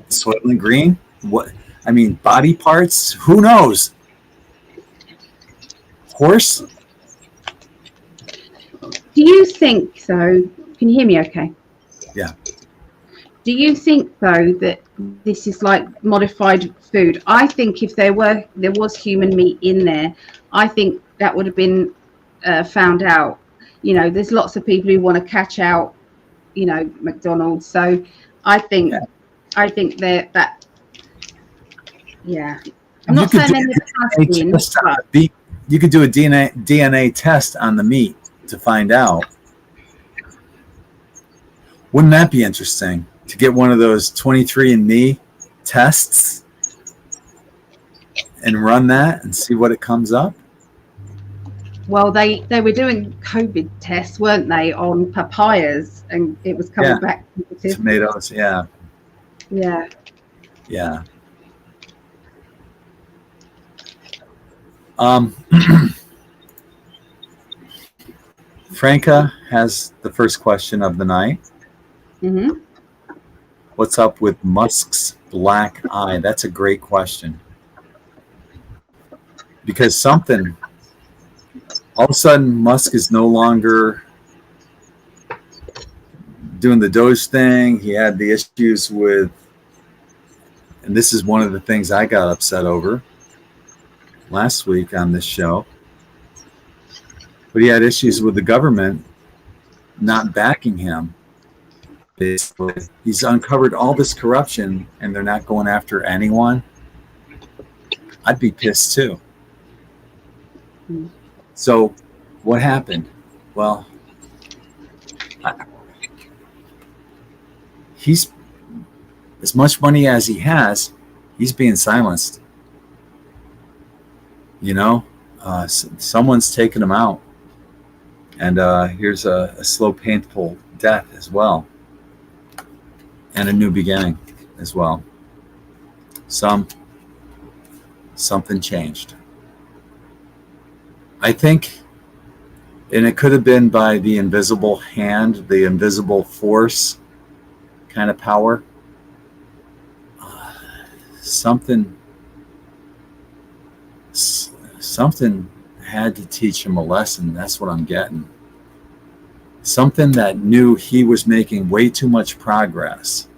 Soylent Green? What? I mean, body parts? Who knows? Horse? Do you think, though, can you hear me okay? Yeah. Do you think, though, that this is like modified food? I think if there was human meat in there, I think that would have been found out. You know, there's lots of people who want to catch out, you know, McDonald's. So I think that yeah. I'm not saying any of the you could do a DNA test on the meat to find out. Wouldn't that be interesting to get one of those 23andMe tests and run that and see what it comes up? Well, they were doing COVID tests, weren't they, on papayas, and it was coming back negative. Tomatoes, yeah. Yeah. Yeah. Franca has the first question of the night. Mm-hmm. What's up with Musk's black eye? That's a great question. Because all of a sudden, Musk is no longer doing the Doge thing. He had the issues with, and this is one of the things I got upset over last week on this show, but he had issues with the government not backing him basically. He's uncovered all this corruption and they're not going after anyone. I'd be pissed too. So what happened? Well, he's, as much money as he has, he's being silenced. You know, someone's taking him out. And here's a slow, painful death as well. And a new beginning as well. Something changed. I think, and it could have been by the invisible hand, the invisible force kind of power. Something had to teach him a lesson. That's what I'm getting. Something that knew he was making way too much progress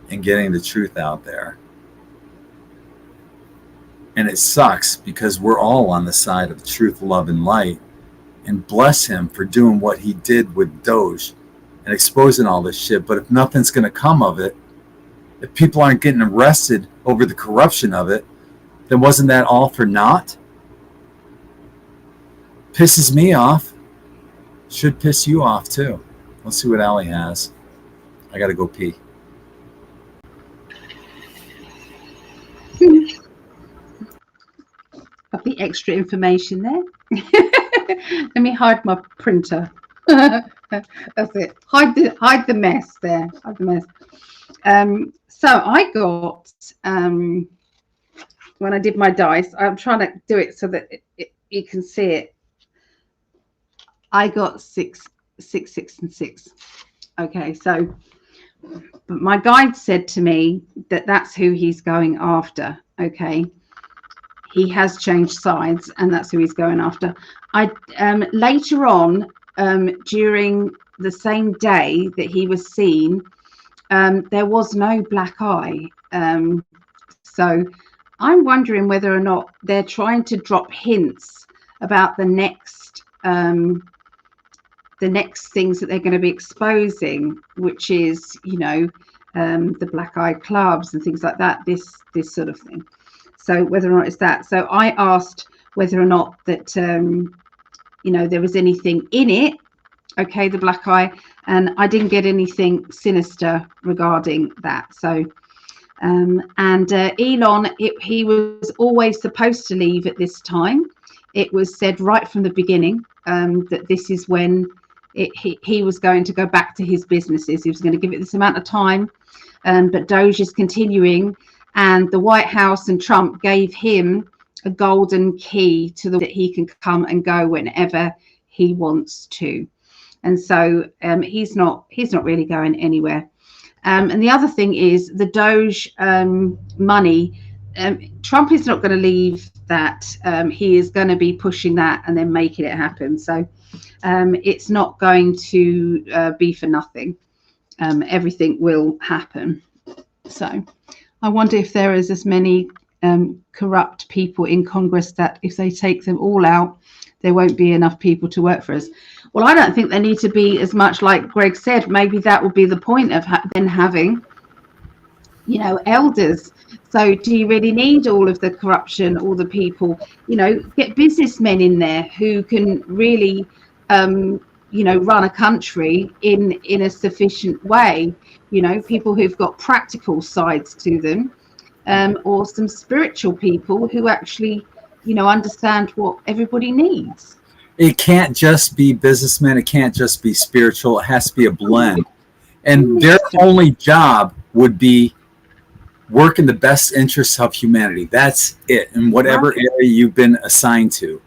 in getting the truth out there. And it sucks because we're all on the side of truth, love, and light. And bless him for doing what he did with Doge and exposing all this shit. But if nothing's going to come of it, if people aren't getting arrested over the corruption of it, then wasn't that all for naught? Pisses me off. Should piss you off too. Let's see what Ali has. I got to go pee. Got the extra information there. Let me hide my printer. That's it. Hide the mess there. Hide the mess. So I got when I did my dice. I'm trying to do it so that you can see it. I got 6, 6, 6, and 6. Okay, so but my guide said to me that that's who he's going after. Okay. He has changed sides, and that's who he's going after. I later on, during the same day that he was seen, there was no black eye. So I'm wondering whether or not they're trying to drop hints about the next things that they're going to be exposing, which is, you know, the black eye clubs and things like that. This sort of thing. So whether or not it's that. So I asked whether or not that, you know, there was anything in it. Okay, the black eye. And I didn't get anything sinister regarding that. So, Elon, he was always supposed to leave at this time. It was said right from the beginning that this is when he was going to go back to his businesses. He was going to give it this amount of time. But Doge is continuing. And the White House and Trump gave him a golden key to that he can come and go whenever he wants to. And so he's not really going anywhere. And the other thing is the Doge money. Trump is not going to leave that. He is going to be pushing that and then making it happen. So it's not going to be for nothing. Everything will happen. So I wonder if there is as many corrupt people in Congress that if they take them all out, there won't be enough people to work for us. Well, I don't think there need to be as much, like Greg said. Maybe that would be the point of then having, you know, elders. So do you really need all of the corruption, all the people? You know, get businessmen in there who can really, you know, run a country in a sufficient way. You know, people who've got practical sides to them, or some spiritual people who actually, you know, understand what everybody needs. It can't just be businessmen. It can't just be spiritual. It has to be a blend. And their only job would be work in the best interests of humanity. That's it, in whatever area you've been assigned to.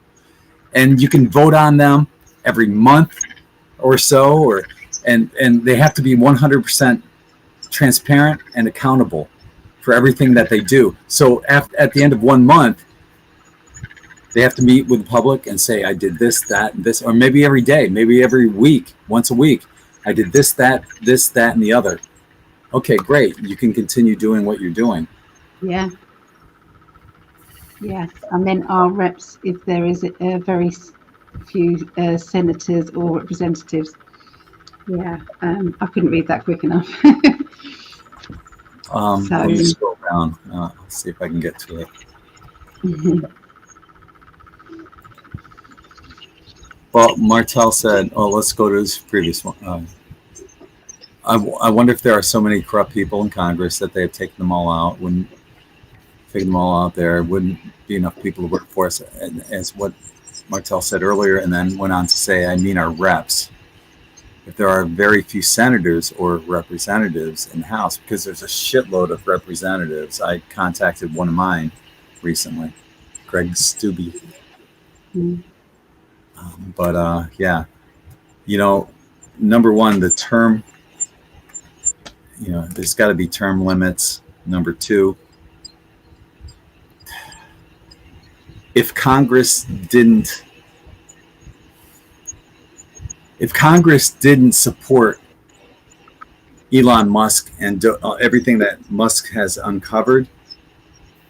And you can vote on them every month or so, and they have to be 100% transparent and accountable for everything that they do. So at the end of 1 month, they have to meet with the public and say, I did this, that, and this, or maybe every day, maybe every week, once a week, I did this, that, and the other. Okay, great. You can continue doing what you're doing. Yeah. Yeah. And then our reps, if there is a very few senators or representatives, Yeah, I couldn't read that quick enough. Let me scroll down. Let's see if I can get to it. Well, Martel said, "Oh, let's go to his previous one." I wonder if there are so many corrupt people in Congress that they have taken them all out. Wouldn't taking them all out there wouldn't be enough people to work for us, and as what Martel said earlier, and then went on to say, I mean our reps. If there are very few senators or representatives in the House, because there's a shitload of representatives. I contacted one of mine recently, Greg Stubbe. But yeah, number one, the term, there's got to be term limits. Number two, if Congress didn't support Elon Musk and everything that Musk has uncovered,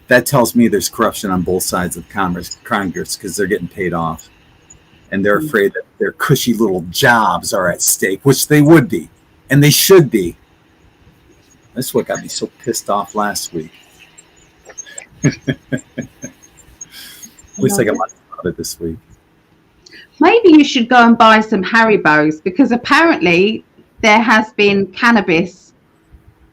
that tells me there's corruption on both sides of Congress because they're getting paid off. And they're afraid that their cushy little jobs are at stake, which they would be, and they should be. That's what got me so pissed off last week. At least I got much out of it this week. Maybe you should go and buy some Haribos, because apparently there has been cannabis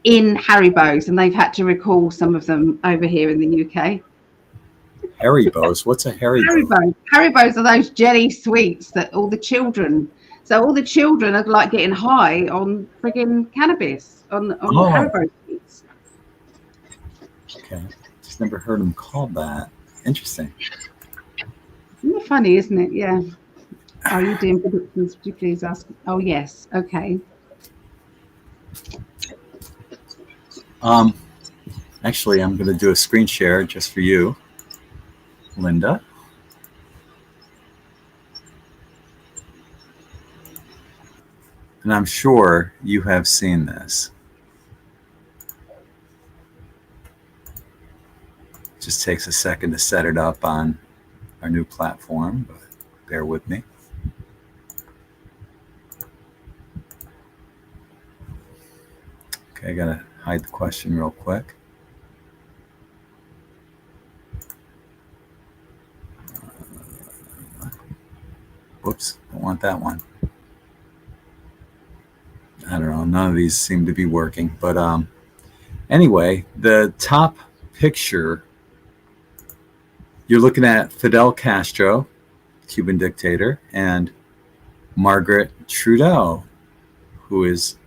in Haribos, and they've had to recall some of them over here in the UK. Haribos? What's a Haribo? Haribos are those jelly sweets that all the children are like getting high on friggin' cannabis, on Haribo sweets. Okay. Just never heard them called that. Interesting. Isn't it funny, isn't it? Yeah. Are you doing predictions? Would you please ask? Oh, yes. Okay. Actually, I'm going to do a screen share just for you, Linda. And I'm sure you have seen this. Just takes a second to set it up on our new platform, but bear with me. Okay, I gotta hide the question real quick. Whoops, don't want that one. I don't know, none of these seem to be working, but anyway, the top picture, you're looking at Fidel Castro, Cuban dictator, and Margaret Trudeau, who is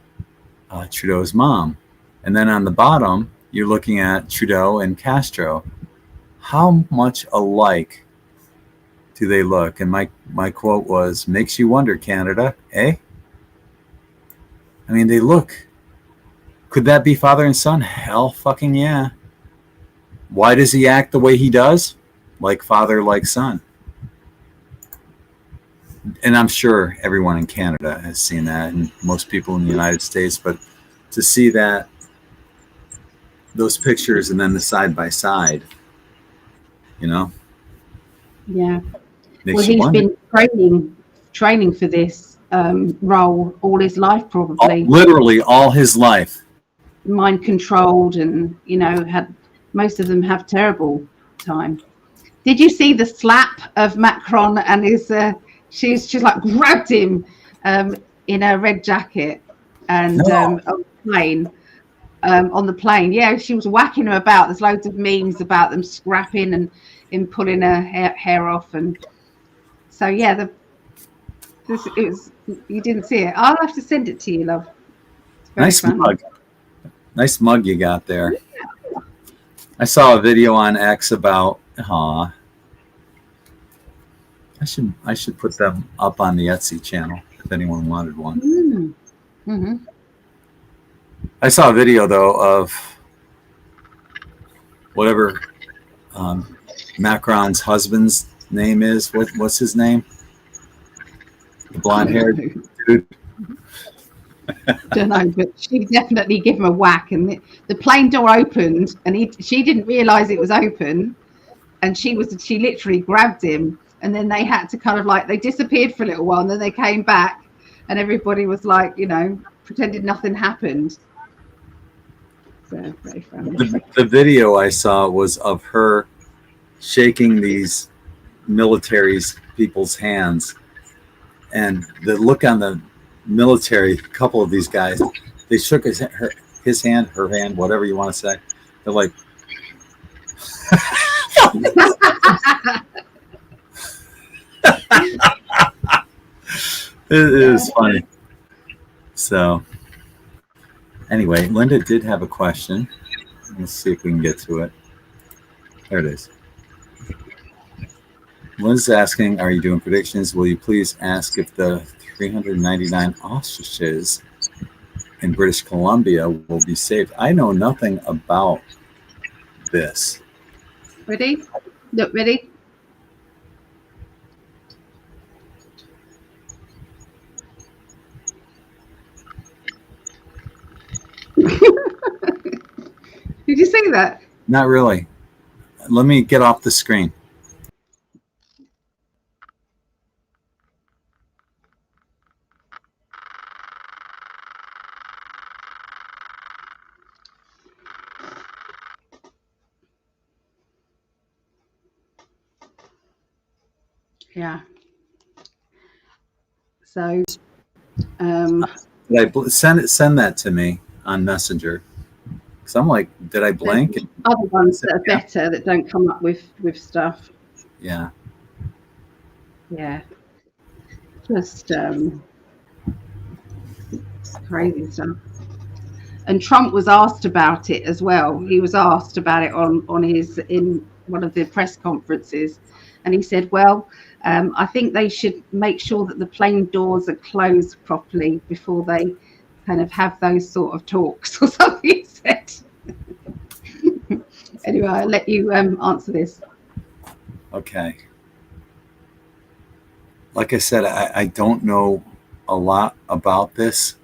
Trudeau's mom. And then on the bottom, you're looking at Trudeau and Castro. How much alike do they look? And my quote was, makes you wonder, Canada, eh? I mean, they look. Could that be father and son? Hell fucking yeah. Why does he act the way he does? Like father, like son. And I'm sure everyone in Canada has seen that, and most people in the United States, but to see that, those pictures and then the side by side, Yeah. Well, he's been training for this role all his life, probably. Literally all his life. Mind controlled, and most of them have terrible time. Did you see the slap of Macron and his? She's like grabbed him in her red jacket and on the plane. Yeah, she was whacking him about. There's loads of memes about them scrapping and him pulling her hair off, and so yeah, it was. You didn't see it. I'll have to send it to you, love. Nice mug. Nice mug you got there. Yeah. I saw a video on X about. I should put them up on the Etsy channel if anyone wanted one. Mm-hmm. I saw a video though of whatever Macron's husband's name is. What's his name? The blonde-haired dude. Don't know, but she definitely gave him a whack, and the plane door opened, and she didn't realise it was open, and she literally grabbed him. And then they had to kind of they disappeared for a little while, and then they came back, and everybody was like, you know, pretended nothing happened. So very funny. The video I saw was of her shaking these military people's hands, and the look on the military, a couple of these guys, they shook his hand, her hand, whatever you want to say. They're like, it is funny. So anyway, Linda did have a question. Let's see if we can get to it. There it is. Linda's asking, are you doing predictions? Will you please ask if the 399 ostriches in British Columbia will be saved? I know nothing about this. Ready? Look, ready? Did you see that? Not really. Let me get off the screen. Yeah. So, Send that to me on Messenger. Because I'm like, did I blink? Other ones that are better that don't come up with stuff. Yeah. Yeah. Just crazy stuff. And Trump was asked about it as well. He was asked about it in one of the press conferences, and he said, well, I think they should make sure that the plane doors are closed properly before they kind of have those sort of talks, or something he said. Anyway, I'll let you answer this. Okay. Like I said, I don't know a lot about this.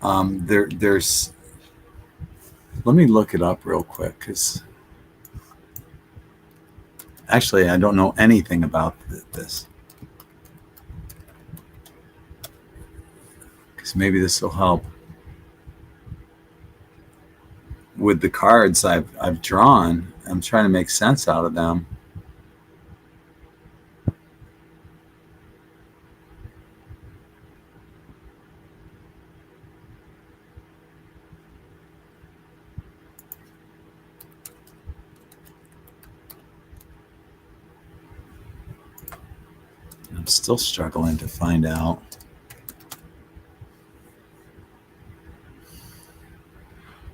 There's. Let me look it up real quick, because actually I don't know anything about this. Because maybe this will help with the cards I've drawn. I'm trying to make sense out of them. I'm still struggling to find out.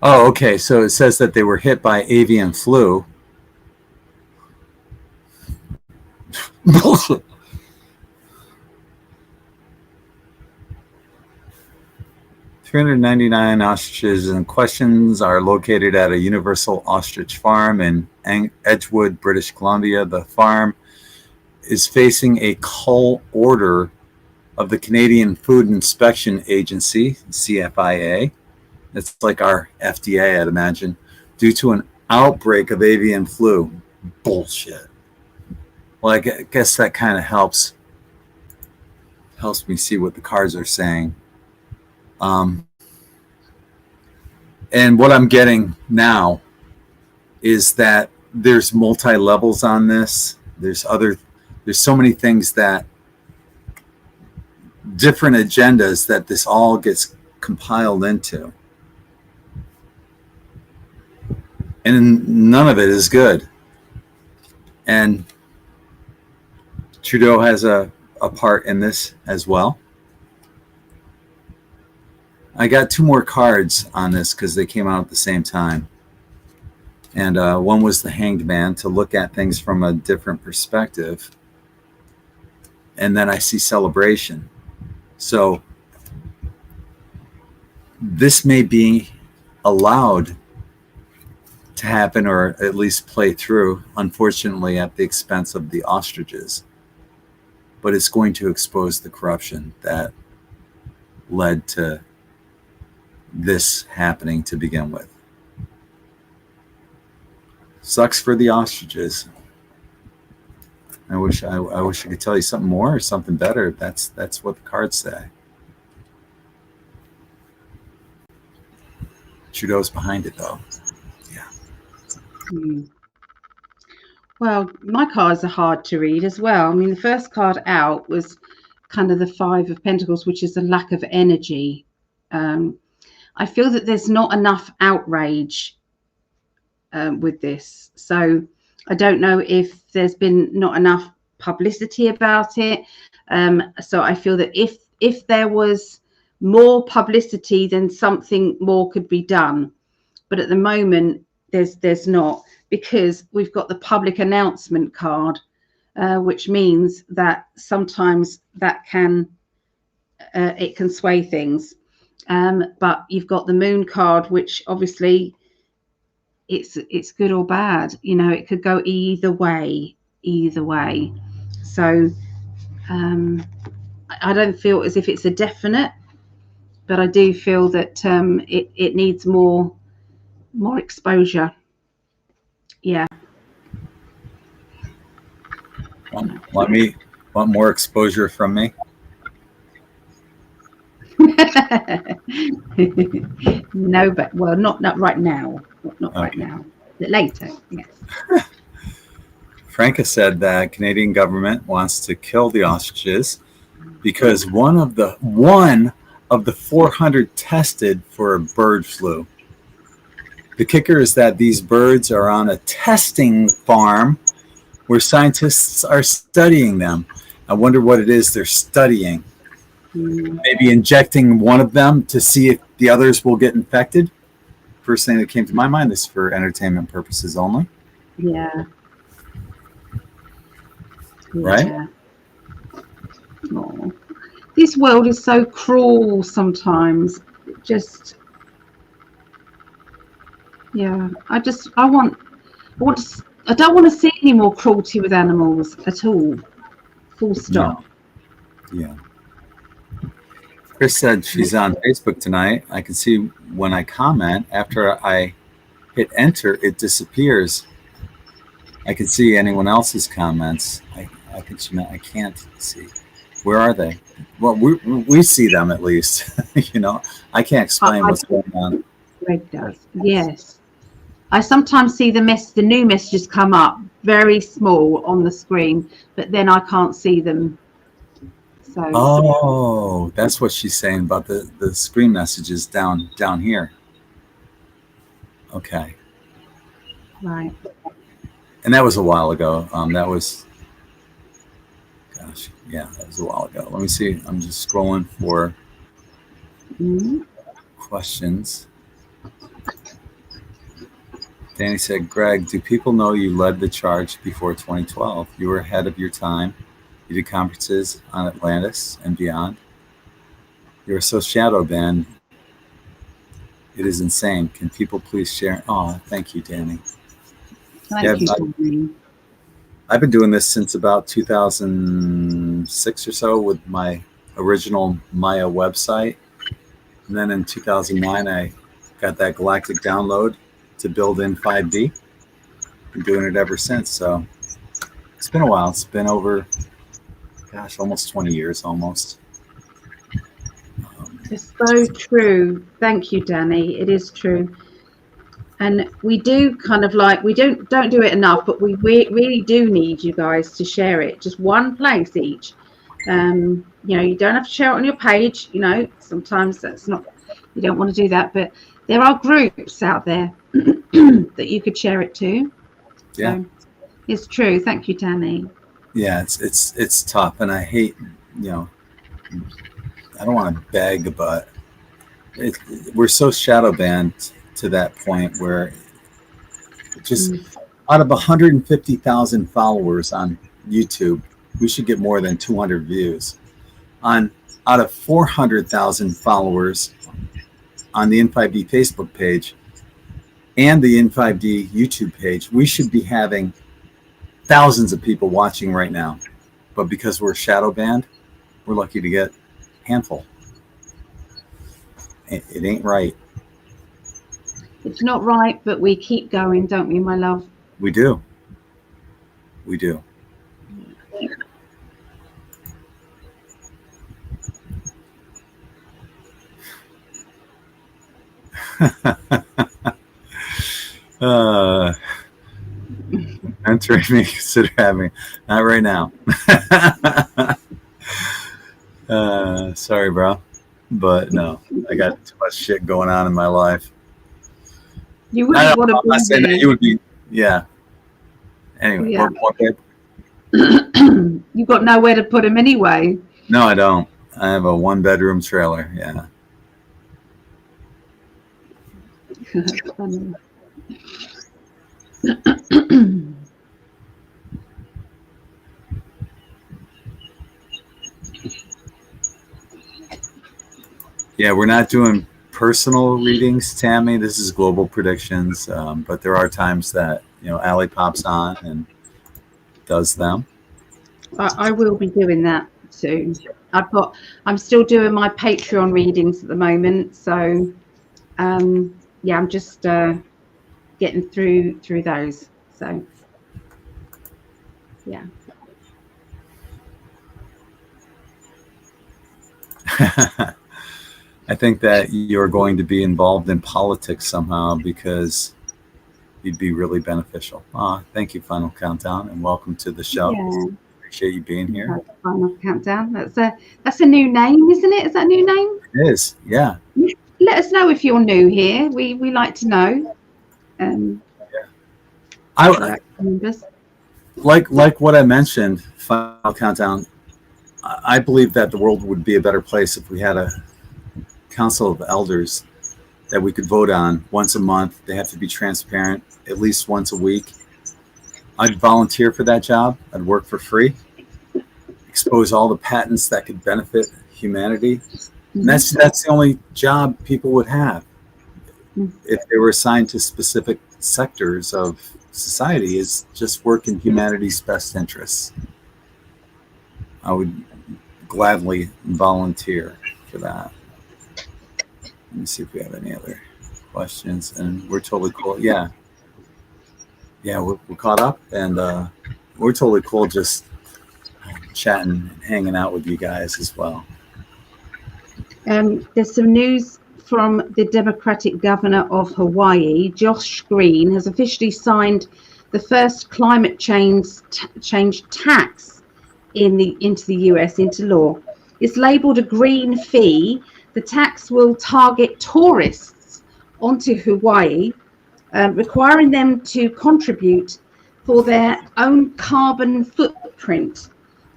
Oh, okay. So it says that they were hit by avian flu. Bullshit. 399 ostriches in questions are located at a Universal Ostrich Farm in Edgewood, British Columbia. The farm is facing a cull order of the Canadian Food Inspection Agency, CFIA. It's like our FDA, I'd imagine, due to an outbreak of avian flu. Bullshit. Well, I guess that kind of helps me see what the cards are saying. And what I'm getting now is that there's multi-levels on this. There's so many things, that different agendas that this all gets compiled into. And none of it is good. And Trudeau has a part in this as well. I got two more cards on this because they came out at the same time. And one was the Hanged Man, to look at things from a different perspective. And then I see Celebration. So this may be allowed to happen, or at least play through, unfortunately at the expense of the ostriches. But it's going to expose the corruption that led to this happening to begin with. Sucks for the ostriches. I wish I could tell you something more or something better. That's what the cards say. Trudeau's behind it, though. Yeah. Well, my cards are hard to read as well. I mean, the first card out was kind of the Five of Pentacles, which is a lack of energy. I feel that there's not enough outrage with this. So I don't know if there's been not enough publicity about it. So I feel that if there was more publicity, then something more could be done. But at the moment, there's not, because we've got the public announcement card, which means that sometimes that can it can sway things. But you've got the Moon card, which obviously it's good or bad. You know, it could go either way. So I don't feel as if it's a definite, but I do feel that it needs more exposure. Yeah. Want more exposure from me? No, but well, not right now. Not Okay. right now. But later, yes. Franca said that Canadian government wants to kill the ostriches because one of the 400 tested for a bird flu. The kicker is that these birds are on a testing farm where scientists are studying them. I wonder what it is they're studying. Maybe injecting one of them to see if the others will get infected. First thing that came to my mind is for entertainment purposes only. Yeah. Right? Yeah. Oh. This world is so cruel sometimes. Just, yeah. I don't want to see any more cruelty with animals at all. Full stop. No. Yeah. Chris said she's on Facebook tonight. I can see when I comment, after I hit enter, it disappears. I can see anyone else's comments. I think she meant I can't see. Where are they? Well, we see them at least. You know, I can't explain what's going on. Greg does. Yes. I sometimes see the new messages come up very small on the screen, but then I can't see them. So. Oh, that's what she's saying about the screen messages down here. Okay. Right. And that was a while ago. That was, gosh, yeah, that was a while ago. Let me see. I'm just scrolling for questions. Danny said, Greg, do people know you led the charge before 2012? You were ahead of your time. You did conferences on Atlantis and beyond. You're so shadow banned. It is insane. Can people please share? Oh, thank you, Danny. Thank you. I've been doing this since about 2006 or so with my original Maya website. And then in 2009, I got that galactic download to build In5d. Been doing it ever since. So it's been a while. It's been over, gosh, almost 20 years almost. It's so true. Thank you, Danny. It is true. And we do kind of like, we don't do it enough, but we really do need you guys to share it. Just one place each. You know, you don't have to share it on your page. You know, sometimes that's not, you don't want to do that, but there are groups out there that you could share it to. Yeah. So it's true. Thank you, Danny. Yeah, it's tough, and I hate, you know, I don't want to beg, but we're so shadow banned to that point where just out of 150,000 followers on YouTube, we should get more than 200 views. Out of 400,000 followers on the In5d Facebook page and the In5d YouTube page, we should be having thousands of people watching right now. But because we're shadow banned, we're lucky to get a handful. It ain't right. It's not right, but we keep going, don't we, my love? We do. We do. Mentoring me, consider having. Not right now. Sorry, bro. But no, I got too much shit going on in my life. You wouldn't want to I'm not saying that you would be. Yeah. Anyway, Yeah. okay. You've got nowhere to put him anyway. No, I don't. I have a 1-bedroom trailer. Yeah. Yeah, we're not doing personal readings, Tammy. This is global predictions, but there are times that Ali pops on and does them. I will be doing that soon. I'm still doing my Patreon readings at the moment, so yeah, I'm just getting through those. So yeah. I think that you're going to be involved in politics somehow because you'd be really beneficial. Thank you, Final Countdown, and welcome to the show. Yeah. Appreciate you being here. Final Countdown. That's a new name, isn't it? Is that a new name? It is. Yeah. Let us know if you're new here. We like to know. I like what I mentioned. Final Countdown. I believe that the world would be a better place if we had a council of elders that we could vote on once a month. They have to be transparent at least once a week. I'd volunteer for that job. I'd work for free, expose all the patents that could benefit humanity. And that's the only job people would have if they were assigned to specific sectors of society, is just work in humanity's best interests. I would gladly volunteer for that. Let me see if we have any other questions. And we're totally cool. Yeah, we're caught up, and we're totally cool just chatting and hanging out with you guys as well. There's some news from the Democratic governor of Hawaii. Josh Green has officially signed the first climate change tax into the US into law. It's labeled a green fee. The tax will target tourists onto Hawaii, requiring them to contribute for their own carbon footprint.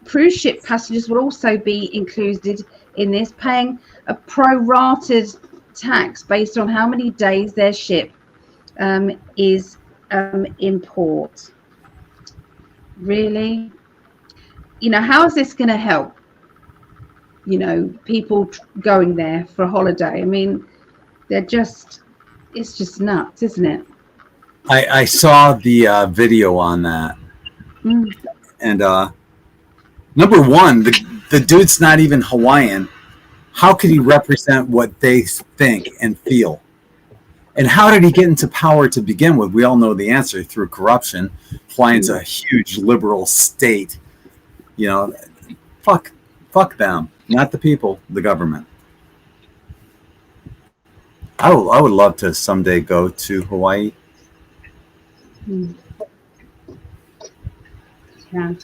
Cruise ship passengers will also be included in this, paying a prorated tax based on how many days their ship is in port. Really? How is this going to help? People going there for a holiday. I mean, it's just nuts, isn't it? I saw the video on that. And number one, the dude's not even Hawaiian. How could he represent what they think and feel? And how did he get into power to begin with? We all know the answer: through corruption. Hawaii's a huge liberal state. Fuck them, not the people, the government. I would love to someday go to Hawaii. Yeah. I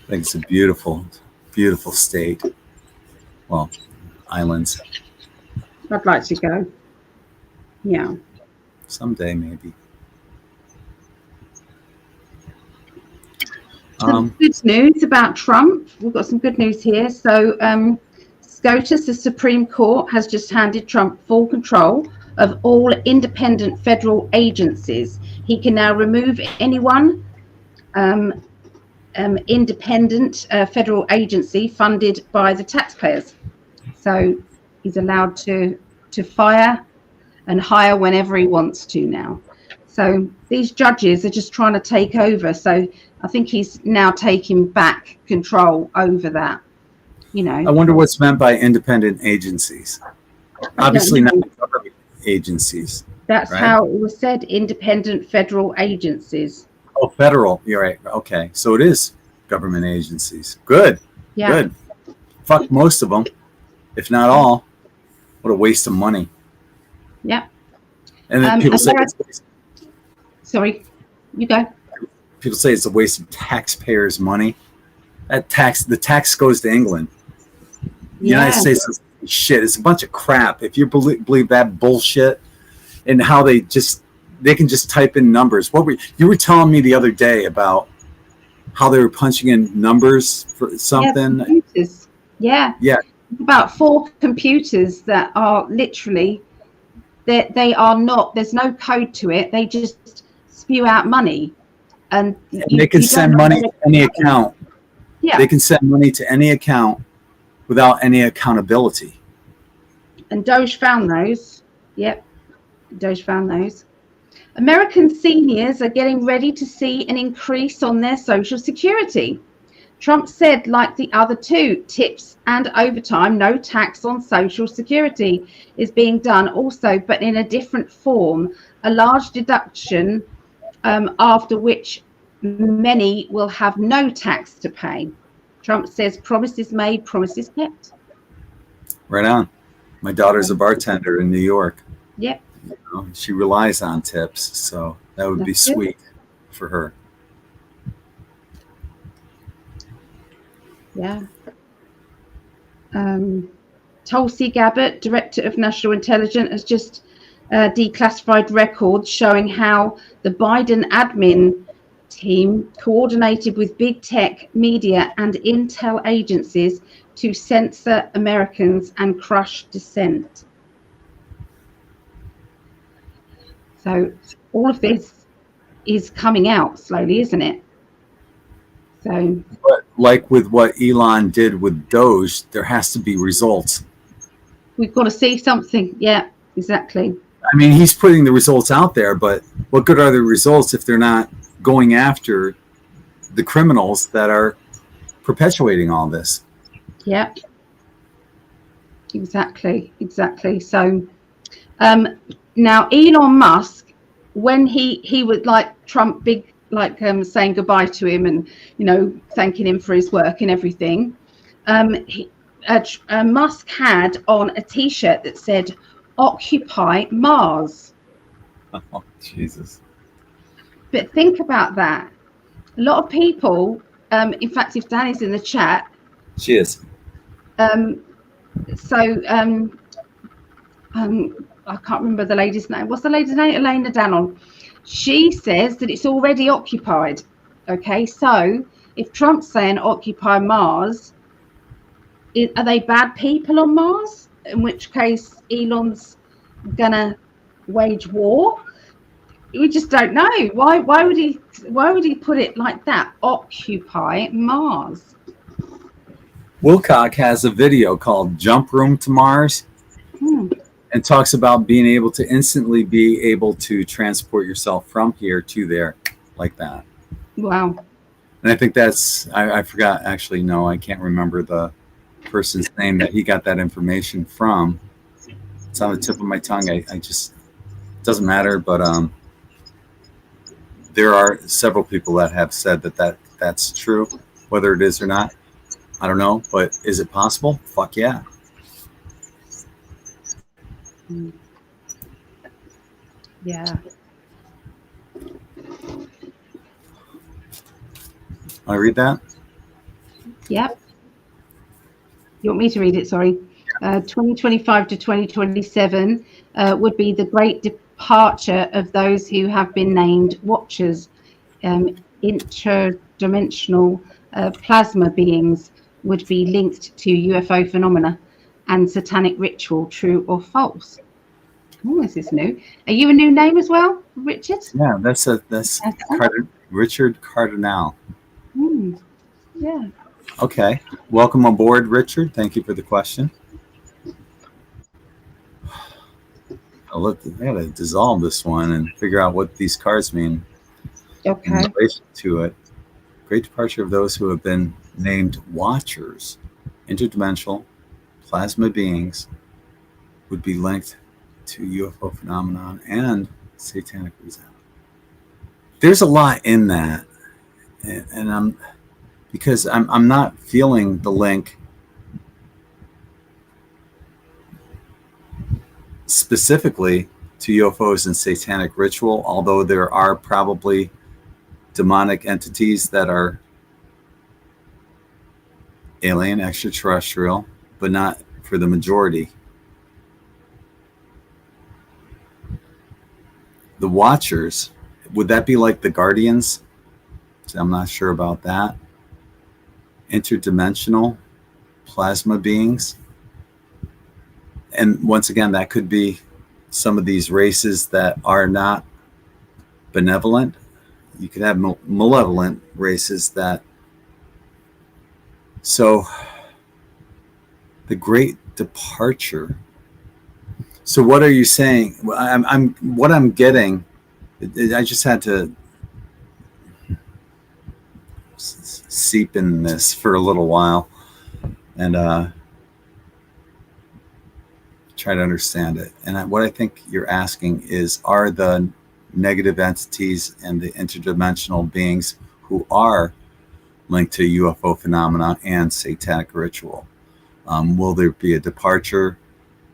think it's a beautiful, beautiful state. Well, islands. I'd like to go. Yeah. Someday, maybe. Some good news about Trump. We've got some good news here. So SCOTUS, the Supreme Court, has just handed Trump full control of all independent federal agencies. He can now remove anyone independent federal agency funded by the taxpayers. So he's allowed to fire and hire whenever he wants to now. So these judges are just trying to take over. So I think he's now taking back control over that. I wonder what's meant by independent agencies. Obviously not government agencies. That's right? How it was said, independent federal agencies. Oh, federal. You're right. Okay. So it is government agencies. Good. Yeah. Good. Fuck most of them, if not all. What a waste of money. Yeah. And then people say sorry, you go. People say it's a waste of taxpayers' money. The tax goes to England. The United States is shit. It's a bunch of crap. If you believe that bullshit, and how they can just type in numbers. You were telling me the other day about how they were punching in numbers for something? Yeah, computers. Yeah. Yeah. About 4 computers that are literally, they are not, there's no code to it. They just spew out money. And they can send money to any account. Yeah. They can send money to any account without any accountability. And Doge found those. Yep. Doge found those. American seniors are getting ready to see an increase on their Social Security. Trump said, like the other two, tips and overtime, no tax on Social Security is being done also, but in a different form, a large deduction after which many will have no tax to pay. Trump says promises made, promises kept. Right on. My daughter's a bartender in New York. Yep. You know, she relies on tips, so that would be sweet for her. Yeah. Tulsi Gabbard, Director of National Intelligence, has just declassified records showing how the Biden admin team coordinated with big tech, media, and intel agencies to censor Americans and crush dissent. So all of this is coming out slowly, isn't it? So, but like with what Elon did with Doge, there has to be results. We've got to see something. Yeah, exactly. I mean, he's putting the results out there, but what good are the results if they're not going after the criminals that are perpetuating all this? Yeah, exactly. So now Elon Musk, when he was like Trump, big, like saying goodbye to him and, you know, thanking him for his work and everything, Musk had on a T-shirt that said "Occupy Mars." Oh, Jesus. But think about that. A lot of people, in fact, if Danny's in the chat, she is. I can't remember the lady's name. What's the lady's name? Elena Dannon. She says that it's already occupied. Okay, so if Trump's saying occupy Mars, are they bad people on Mars? In which case Elon's gonna wage war. We just don't know. Why would he put it like that? Occupy Mars. Wilcock has a video called "Jump Room to Mars." And talks about being able to instantly be able to transport yourself from here to there like that. Wow. And I think that's, I forgot, actually, no, I can't remember the person's name that he got that information from. It's on the tip of my tongue. I just, doesn't matter, but there are several people that have said that's true. Whether it is or not, I don't know, but is it possible? Fuck yeah. Yeah. I read that? Yep. You want me to read it? Sorry. 2025 to 2027 would be the great departure of those who have been named watchers. Interdimensional plasma beings would be linked to UFO phenomena and satanic ritual, true or false. Oh, this is new. Are you a new name as well, Richard? Yeah, that's Richard Cardinal. Yeah. Okay. Welcome aboard, Richard. Thank you for the question. I gotta dissolve this one and figure out what these cards mean. Okay. In relation to it. Great departure of those who have been named watchers, interdimensional plasma beings would be linked to UFO phenomenon and satanic resentment. There's a lot in that, and I'm not feeling the link specifically to UFOs and satanic ritual, although there are probably demonic entities that are alien, extraterrestrial, but not for the majority. The Watchers, would that be like the Guardians? I'm not sure about that. Interdimensional plasma beings. And once again, that could be some of these races that are not benevolent. You could have malevolent races that. So the Great Departure. So what are you saying? What I'm getting. I just had to seep in this for a little while and try to understand it. And what I think you're asking is, are the negative entities and the interdimensional beings who are linked to UFO phenomena and satanic ritual, will there be a departure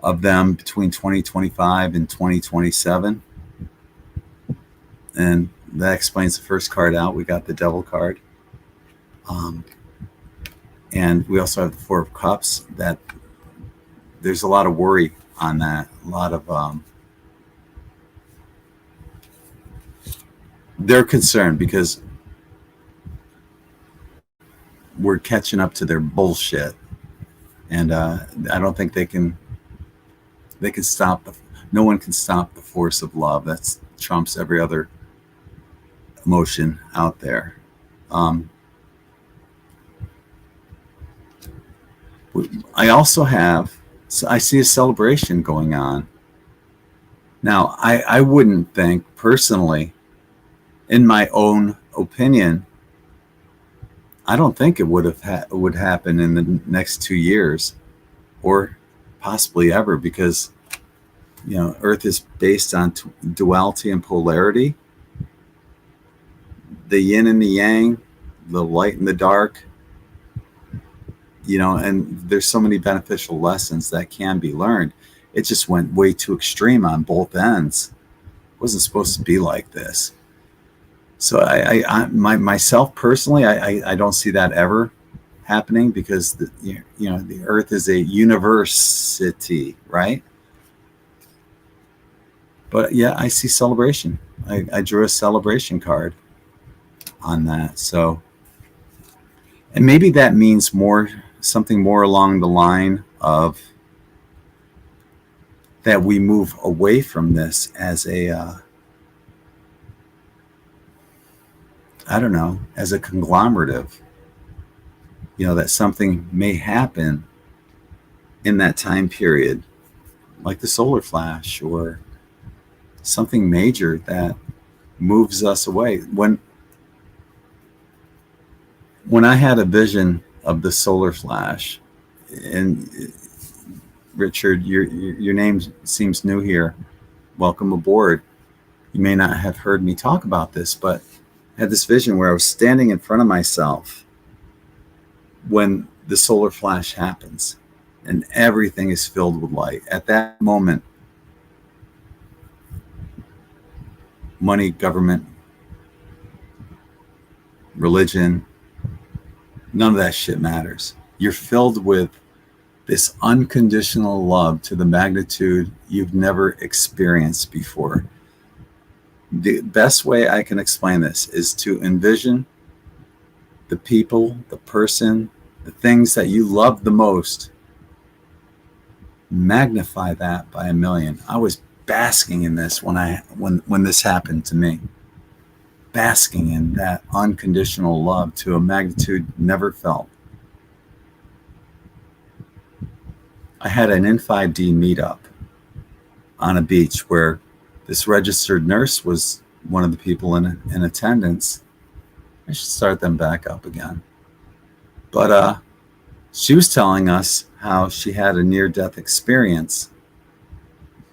of them between 2025 and 2027? And that explains the first card out. We got the Devil card. And we also have the Four of Cups. That there's a lot of worry on that. A lot of they're concerned because we're catching up to their bullshit, and I don't think they can stop no one can stop the force of love. That's trumps every other emotion out there. I also I see a celebration going on. Now, I wouldn't think personally, in my own opinion, I don't think it would happen in the next 2 years or possibly ever, because, Earth is based on duality and polarity, the yin and the yang, the light and the dark. And there's so many beneficial lessons that can be learned. It just went way too extreme on both ends. It wasn't supposed to be like this. So myself personally, I don't see that ever happening, because the Earth is a university, right? But yeah, I see celebration. I drew a celebration card on that. So, and maybe that means something more along the line of that we move away from this as a I don't know, as a conglomerative, that something may happen in that time period, like the solar flash or something major that moves us away. When I had a vision of the solar flash, and Richard, your name seems new here. Welcome aboard. You may not have heard me talk about this, but I had this vision where I was standing in front of myself when the solar flash happens and everything is filled with light. At that moment, money, government, religion, none of that shit matters. You're filled with this unconditional love to the magnitude you've never experienced before. The best way I can explain this is to envision the people, the person, the things that you love the most. Magnify that by 1,000,000. I was basking in this when this happened to me. Basking in that unconditional love to a magnitude never felt. I had an In5d meetup on a beach where this registered nurse was one of the people in attendance. I should start them back up again. But she was telling us how she had a near-death experience.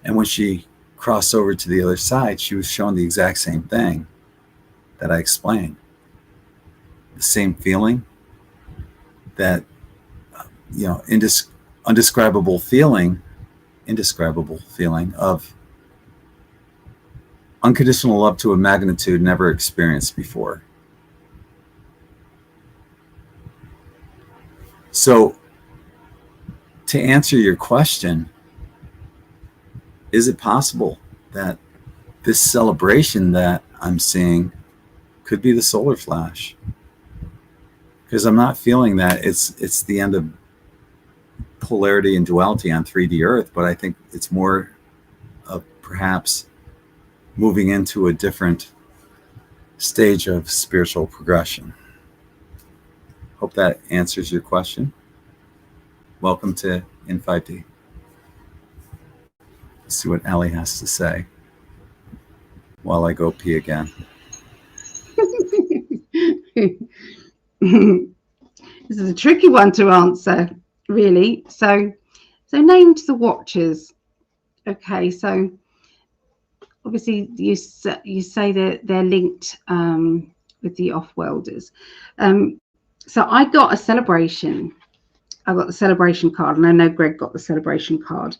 And when she crossed over to the other side, she was shown the exact same thing that I explained. The same feeling, that, indescribable feeling of unconditional love to a magnitude never experienced before. So, to answer your question, is it possible that this celebration that I'm seeing could be the solar flash? Because I'm not feeling that it's the end of polarity and duality on 3D Earth, but I think it's more of perhaps moving into a different stage of spiritual progression. Hope that answers your question. Welcome to In5d. Let's see what Ali has to say while I go pee again. This is a tricky one to answer, really. So named the Watchers. Okay, so obviously you say that they're linked with the off-worlders. So I got a celebration. I got the celebration card, and I know Greg got the celebration card.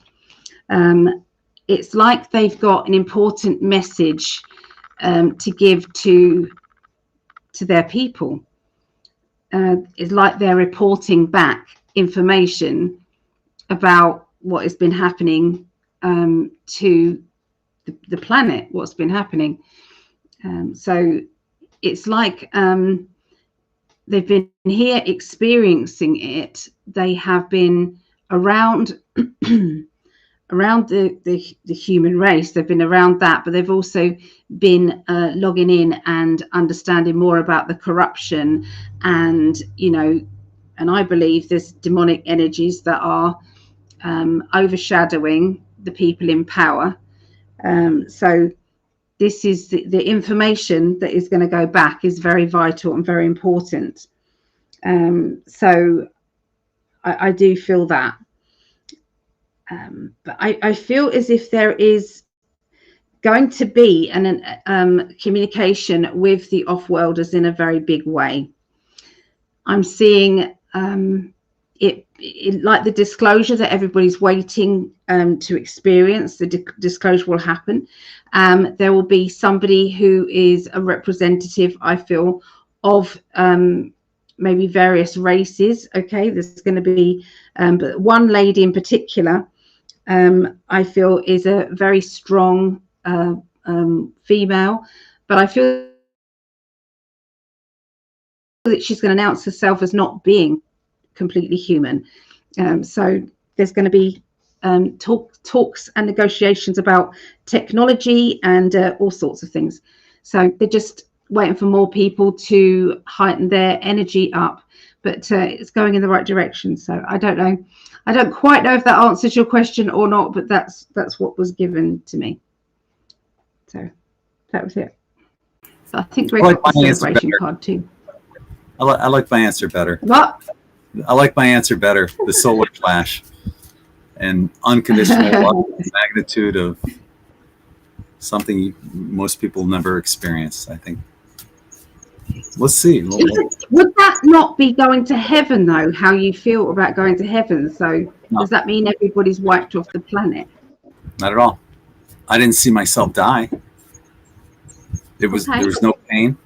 It's like they've got an important message to give to their people. It's like they're reporting back information about what has been happening to the planet, what's been happening. So it's like they've been here experiencing it. They have been around around the human race. They've been around that, but they've also been logging in and understanding more about the corruption, and and I believe there's demonic energies that are overshadowing the people in power. So this is the information that is going to go back is very vital and very important. So I do feel that. But I feel as if there is going to be an communication with the off-worlders in a very big way. I'm seeing it like the disclosure that everybody's waiting to experience. The disclosure will happen. There will be somebody who is a representative, I feel, of maybe various races. Okay, there's going to be but one lady in particular, I feel, is a very strong female, but I feel that she's going to announce herself as not being completely human. So there's going to be talks and negotiations about technology and all sorts of things. So they're just waiting for more people to heighten their energy up, but it's going in the right direction. So I don't know. I don't quite know if that answers your question or not, but that's what was given to me. So that was it. So I think Greg got the celebration card too. I like my answer better. What? I like my answer better. The solar flash and unconditional love, magnitude of something most people never experience, I think. Let's see. Would that not be going to heaven, though? How you feel about going to heaven? So no. Does that mean everybody's wiped off the planet? Not at all. I didn't see myself die. There was no pain.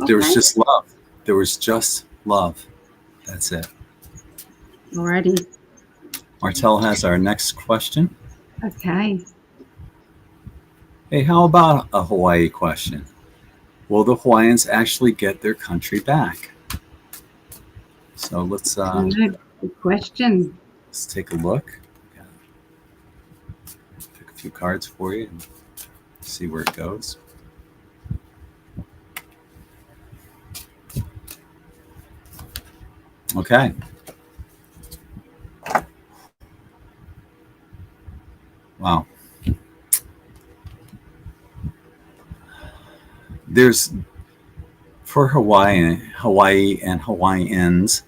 There was just love. There was just love. That's it. Alrighty. Martel has our next question. Okay. Hey, how about a Hawaii question? Will the Hawaiians actually get their country back? So let's good question. Let's take a look. Pick a few cards for you and see where it goes. Okay. Wow. There's, for Hawaii and Hawaiians,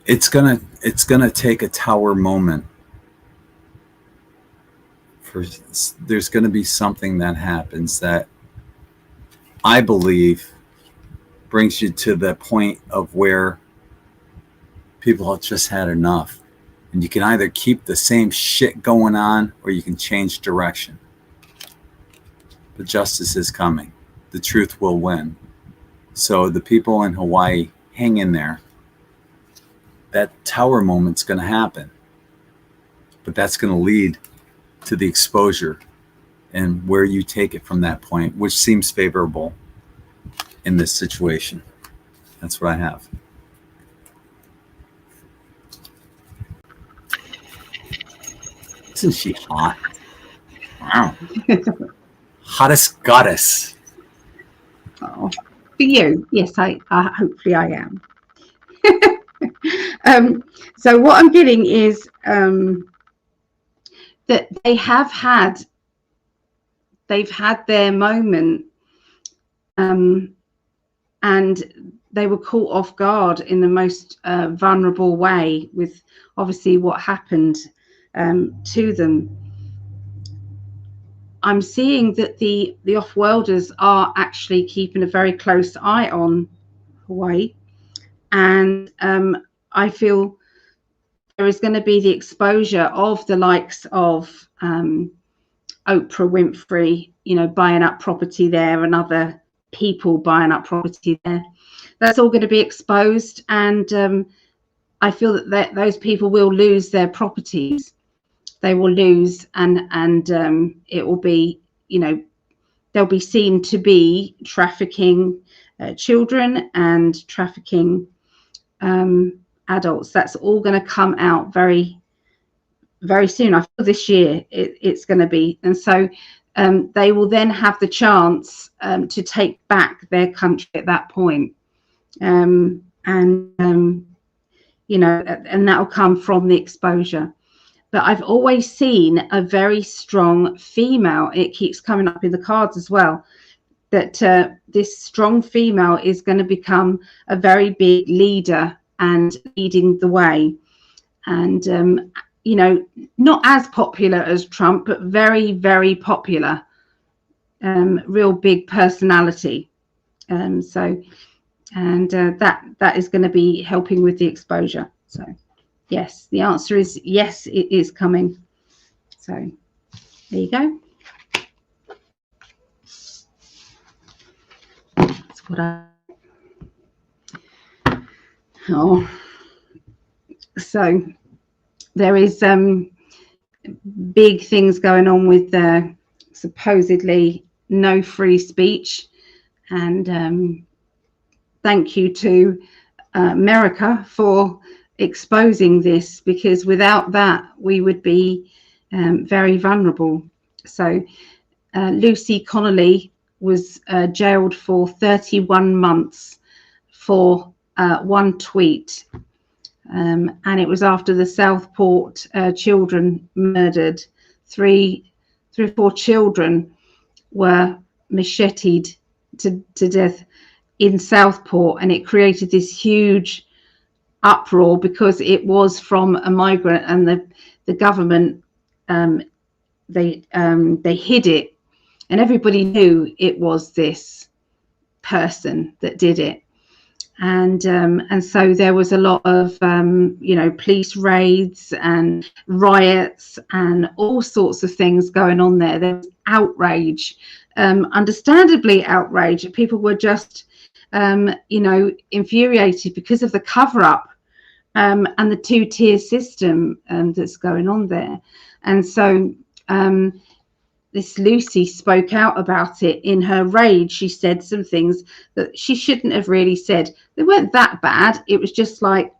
it's gonna take a tower moment. There's gonna be something that happens that I believe brings you to the point of where people have just had enough. And you can either keep the same shit going on or you can change direction. But justice is coming. The truth will win. So the people in Hawaii, hang in there. That tower moment's going to happen. But that's going to lead to the exposure and where you take it from that point, which seems favorable in this situation. That's what I have. Isn't she hot? Wow. Hottest goddess. Oh, for you, yes, I hopefully I am. So what I'm getting is that they've had their moment, and they were caught off guard in the most vulnerable way with obviously what happened to them. I'm seeing that the off-worlders are actually keeping a very close eye on Hawaii, and I feel there is going to be the exposure of the likes of Oprah Winfrey, you know, buying up property there, and other people buying up property there. That's all going to be exposed, and I feel that those people will lose their properties. They will lose, and it will be, you know, they'll be seen to be trafficking children and trafficking adults. That's all going to come out very, very soon. I feel this year it's going to be, and so they will then have the chance to take back their country at that point, you know, and that will come from the exposure. But I've always seen a very strong female. It keeps coming up in the cards as well, that this strong female is going to become a very big leader and leading the way. And, you know, not as popular as Trump, but very, very popular, real big personality. That is going to be helping with the exposure. So. Yes, the answer is yes, it is coming. So there you go. That's what so there is big things going on with supposedly no free speech, and thank you to America for exposing this, because without that we would be very vulnerable. So Lucy Connolly was jailed for 31 months for one tweet, and it was after the Southport children murdered. Three or four children were macheted to death in Southport, and it created this huge uproar because it was from a migrant, and the government they hid it, and everybody knew it was this person that did it, and so there was a lot of you know, police raids and riots and all sorts of things going on there. There was outrage, understandably outrage. People were just you know, infuriated because of the cover-up and the two-tier system that's going on there. And so this Lucy spoke out about it in her rage. She said some things that she shouldn't have really said. They weren't that bad. It was just like,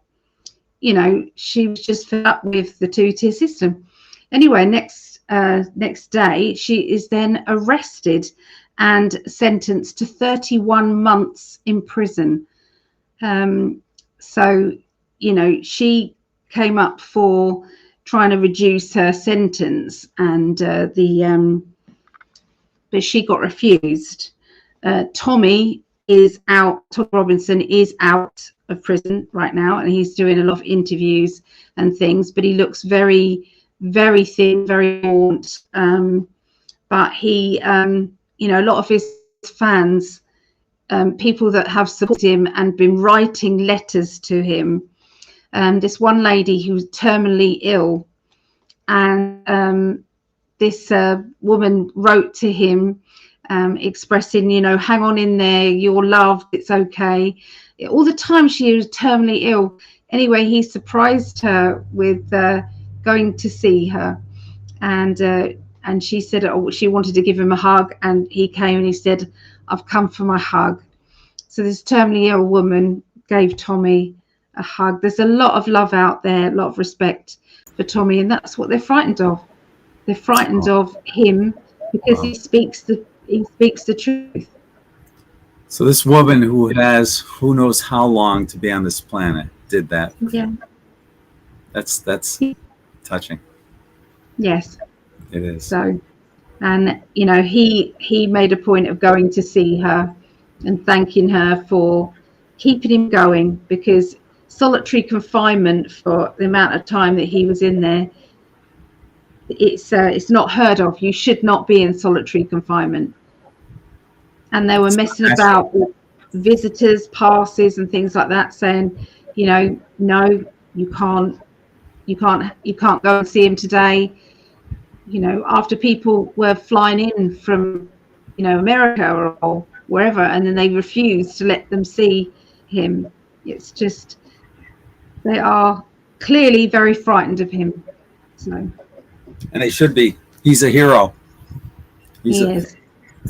you know, she was just fed up with the two-tier system. Anyway, next day, she is then arrested and sentenced to 31 months in prison. So, you know, she came up for trying to reduce her sentence, and but she got refused. Tommy is out. Tom Robinson is out of prison right now, and he's doing a lot of interviews and things, but he looks very, very thin, very gaunt. But he, you know, a lot of his fans, people that have supported him and been writing letters to him, this one lady who was terminally ill, and this woman wrote to him expressing, hang on in there, you're loved, it's okay. All the time she was terminally ill. Anyway, he surprised her with going to see her, and she said she wanted to give him a hug, and he came and he said, I've come for my hug. So this terminally ill woman gave Tommy a hug. There's a lot of love out there, a lot of respect for Tommy, and that's what they're frightened of. They're frightened of him because he speaks the truth. So this woman who has who knows how long to be on this planet did that. Yeah. That's touching. Yes. It is. So, and he made a point of going to see her and thanking her for keeping him going, because solitary confinement for the amount of time that he was in there, it's not heard of. You should not be in solitary confinement. And they were messing about with visitors passes and things like that, saying, no, you can't go and see him today. After people were flying in from America or wherever, and then they refused to let them see him. It's just, they are clearly very frightened of him. So, and they should be. He's a hero. He is.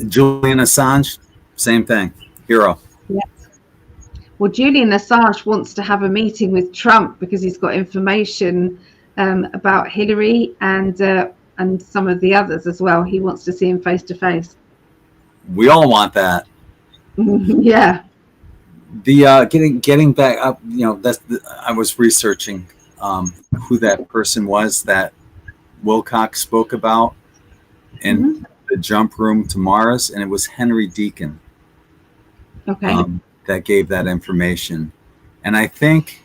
Julian Assange, same thing, hero. Yeah. Well, Julian Assange wants to have a meeting with Trump because he's got information about Hillary and some of the others as well. He wants to see him face to face. We all want that. Yeah. The getting back up, I was researching who that person was that Wilcox spoke about in the jump room to Mars, and it was Henry Deacon. Okay. That gave that information, and I think,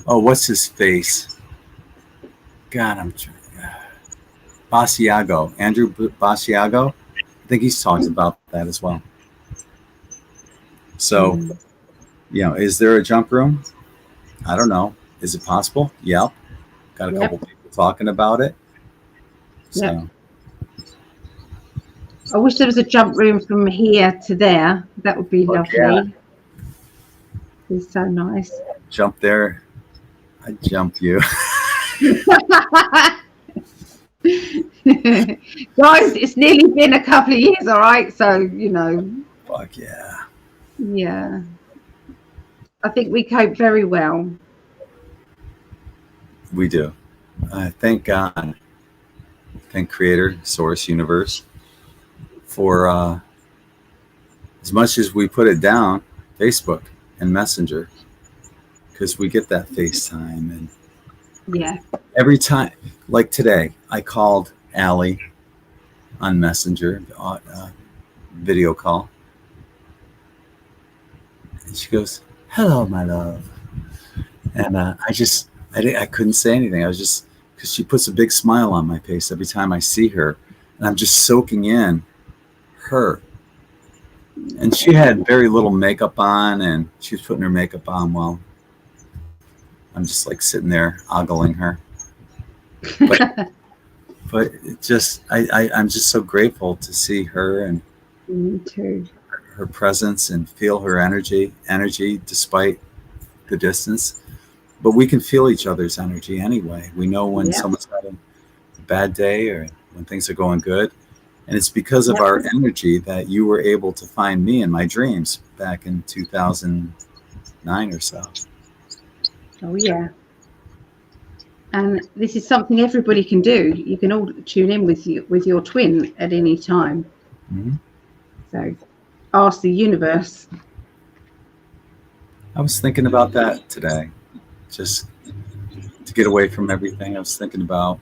what's his face? God, I'm trying. Basiago, Andrew Basiago. I think he's talked about that as well. So, is there a jump room? I don't know. Is it possible? Yep. Got a couple people talking about it. So. Yep. I wish there was a jump room from here to there. That would be lovely. Yeah. It's so nice. Jump there. I'd jump you. Guys, it's nearly been a couple of years, all right? So, Fuck yeah. Yeah. I think we cope very well. We do. Thank God. Thank Creator, Source, Universe, for as much as we put it down, Facebook and Messenger, because we get that FaceTime and every time, like today, I called Ali on Messenger, video call, and she goes, "Hello, my love," and I couldn't say anything. I was just, because she puts a big smile on my face every time I see her, and I'm just soaking in her. And she had very little makeup on, and she was putting her makeup on while I'm just like sitting there ogling her. But it just, I'm just so grateful to see her and me too. Her presence and feel her energy despite the distance. But we can feel each other's energy anyway. We know when someone's having a bad day or when things are going good. And it's because of our energy that you were able to find me in my dreams back in 2009 or so. Oh, yeah. And this is something everybody can do. You can all tune in with your twin at any time. Mm-hmm. So ask the universe. I was thinking about that today. Just to get away from everything. I was thinking about,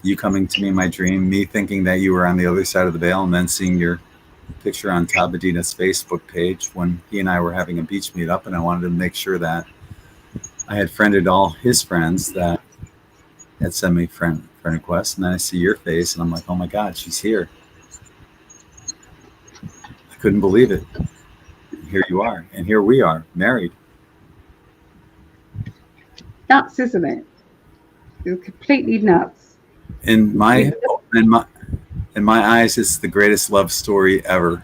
you coming to me in my dream, me thinking that you were on the other side of the veil, and then seeing your picture on Tabadina's Facebook page when he and I were having a beach meetup, and I wanted to make sure that I had friended all his friends that had sent me friend requests, and then I see your face, and I'm like, oh my God, she's here. I couldn't believe it. Here you are, and here we are, married. nuts, isn't it? It's completely nuts. In my eyes, it's the greatest love story ever.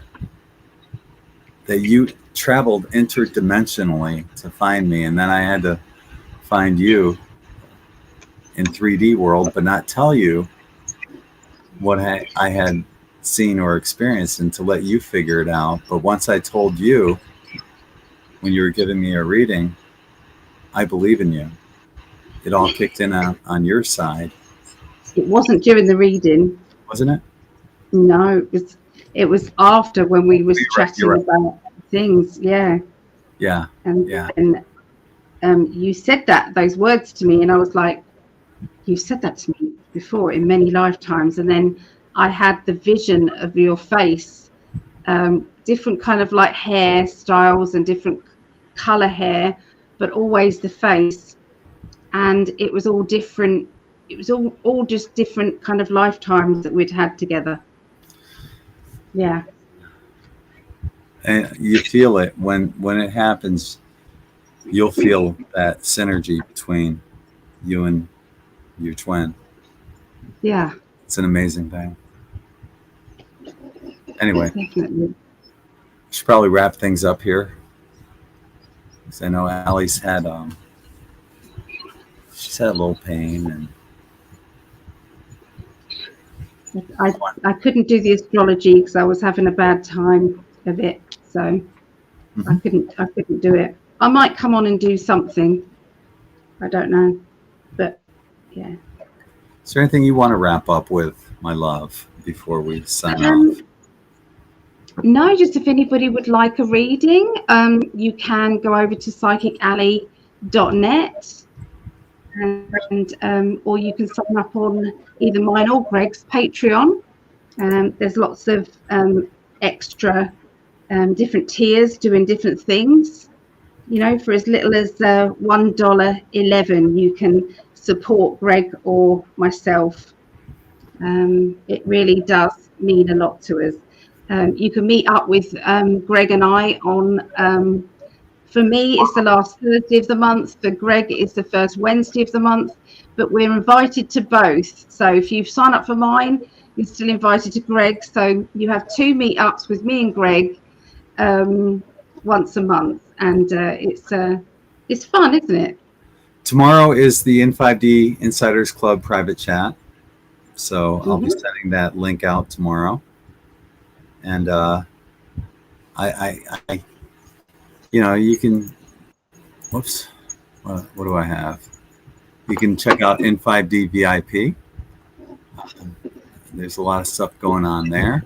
That you traveled interdimensionally to find me, and then I had to find you in 3D world, but not tell you what I had seen or experienced, and to let you figure it out. But once I told you, when you were giving me a reading, I believe in you. It all kicked in on your side. It wasn't during the reading, wasn't it? No, it was after, when we was chatting about things. Yeah. And you said those words to me, and I was like, you said that to me before in many lifetimes. And then I had the vision of your face, different kind of like hairstyles and different color hair, but always the face. And it was all different. It was all just different kind of lifetimes that we'd had together. Yeah. And you feel it when it happens. You'll feel that synergy between you and your twin. Yeah. It's an amazing thing. Anyway, definitely. We should probably wrap things up here, because I know Allie's had she's had a little pain, and I couldn't do the astrology because I was having a bad time of it, so I couldn't do it. I might come on and do something. I don't know, but yeah. Is there anything you want to wrap up with, my love, before we sign off? No, just if anybody would like a reading, you can go over to PsychicAlly.net, and or you can sign up on either mine or Greg's Patreon. There's lots of extra different tiers doing different things. You know, for as little as $1.11, you can support Gregg or myself. It really does mean a lot to us. You can meet up with Gregg and I on, for me, it's the last Thursday of the month. For Gregg, it's the first Wednesday of the month. But we're invited to both. So if you sign up for mine, you're still invited to Gregg. So you have 2 meetups with me and Gregg once a month. And it's fun, isn't it? Tomorrow is the In5d Insiders Club private chat. So I'll be sending that link out tomorrow. And I you know, you can, whoops, what do I have? You can check out In5d VIP. There's a lot of stuff going on there.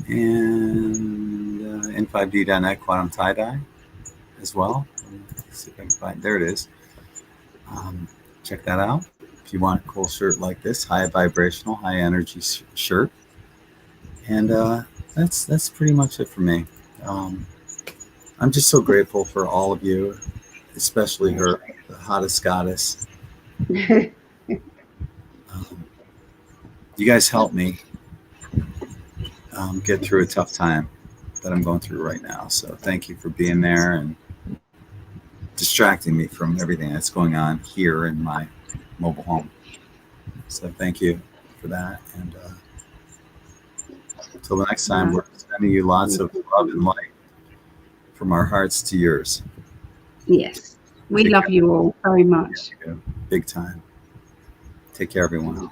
And In5d.net Quantum Tie-Dye as well. Let's see if I can find, there it is. Check that out. If you want a cool shirt like this, high vibrational, high energy shirt. And that's pretty much it for me. I'm just so grateful for all of you, especially her, the hottest goddess. You guys help me get through a tough time that I'm going through right now. So thank you for being there and distracting me from everything that's going on here in my mobile home. So thank you for that. And until the next time, we're sending you lots of love and light from our hearts to yours. Yes, we love you all very much. Big time. Take care, everyone.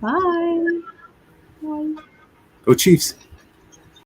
Bye. Bye. Go Chiefs.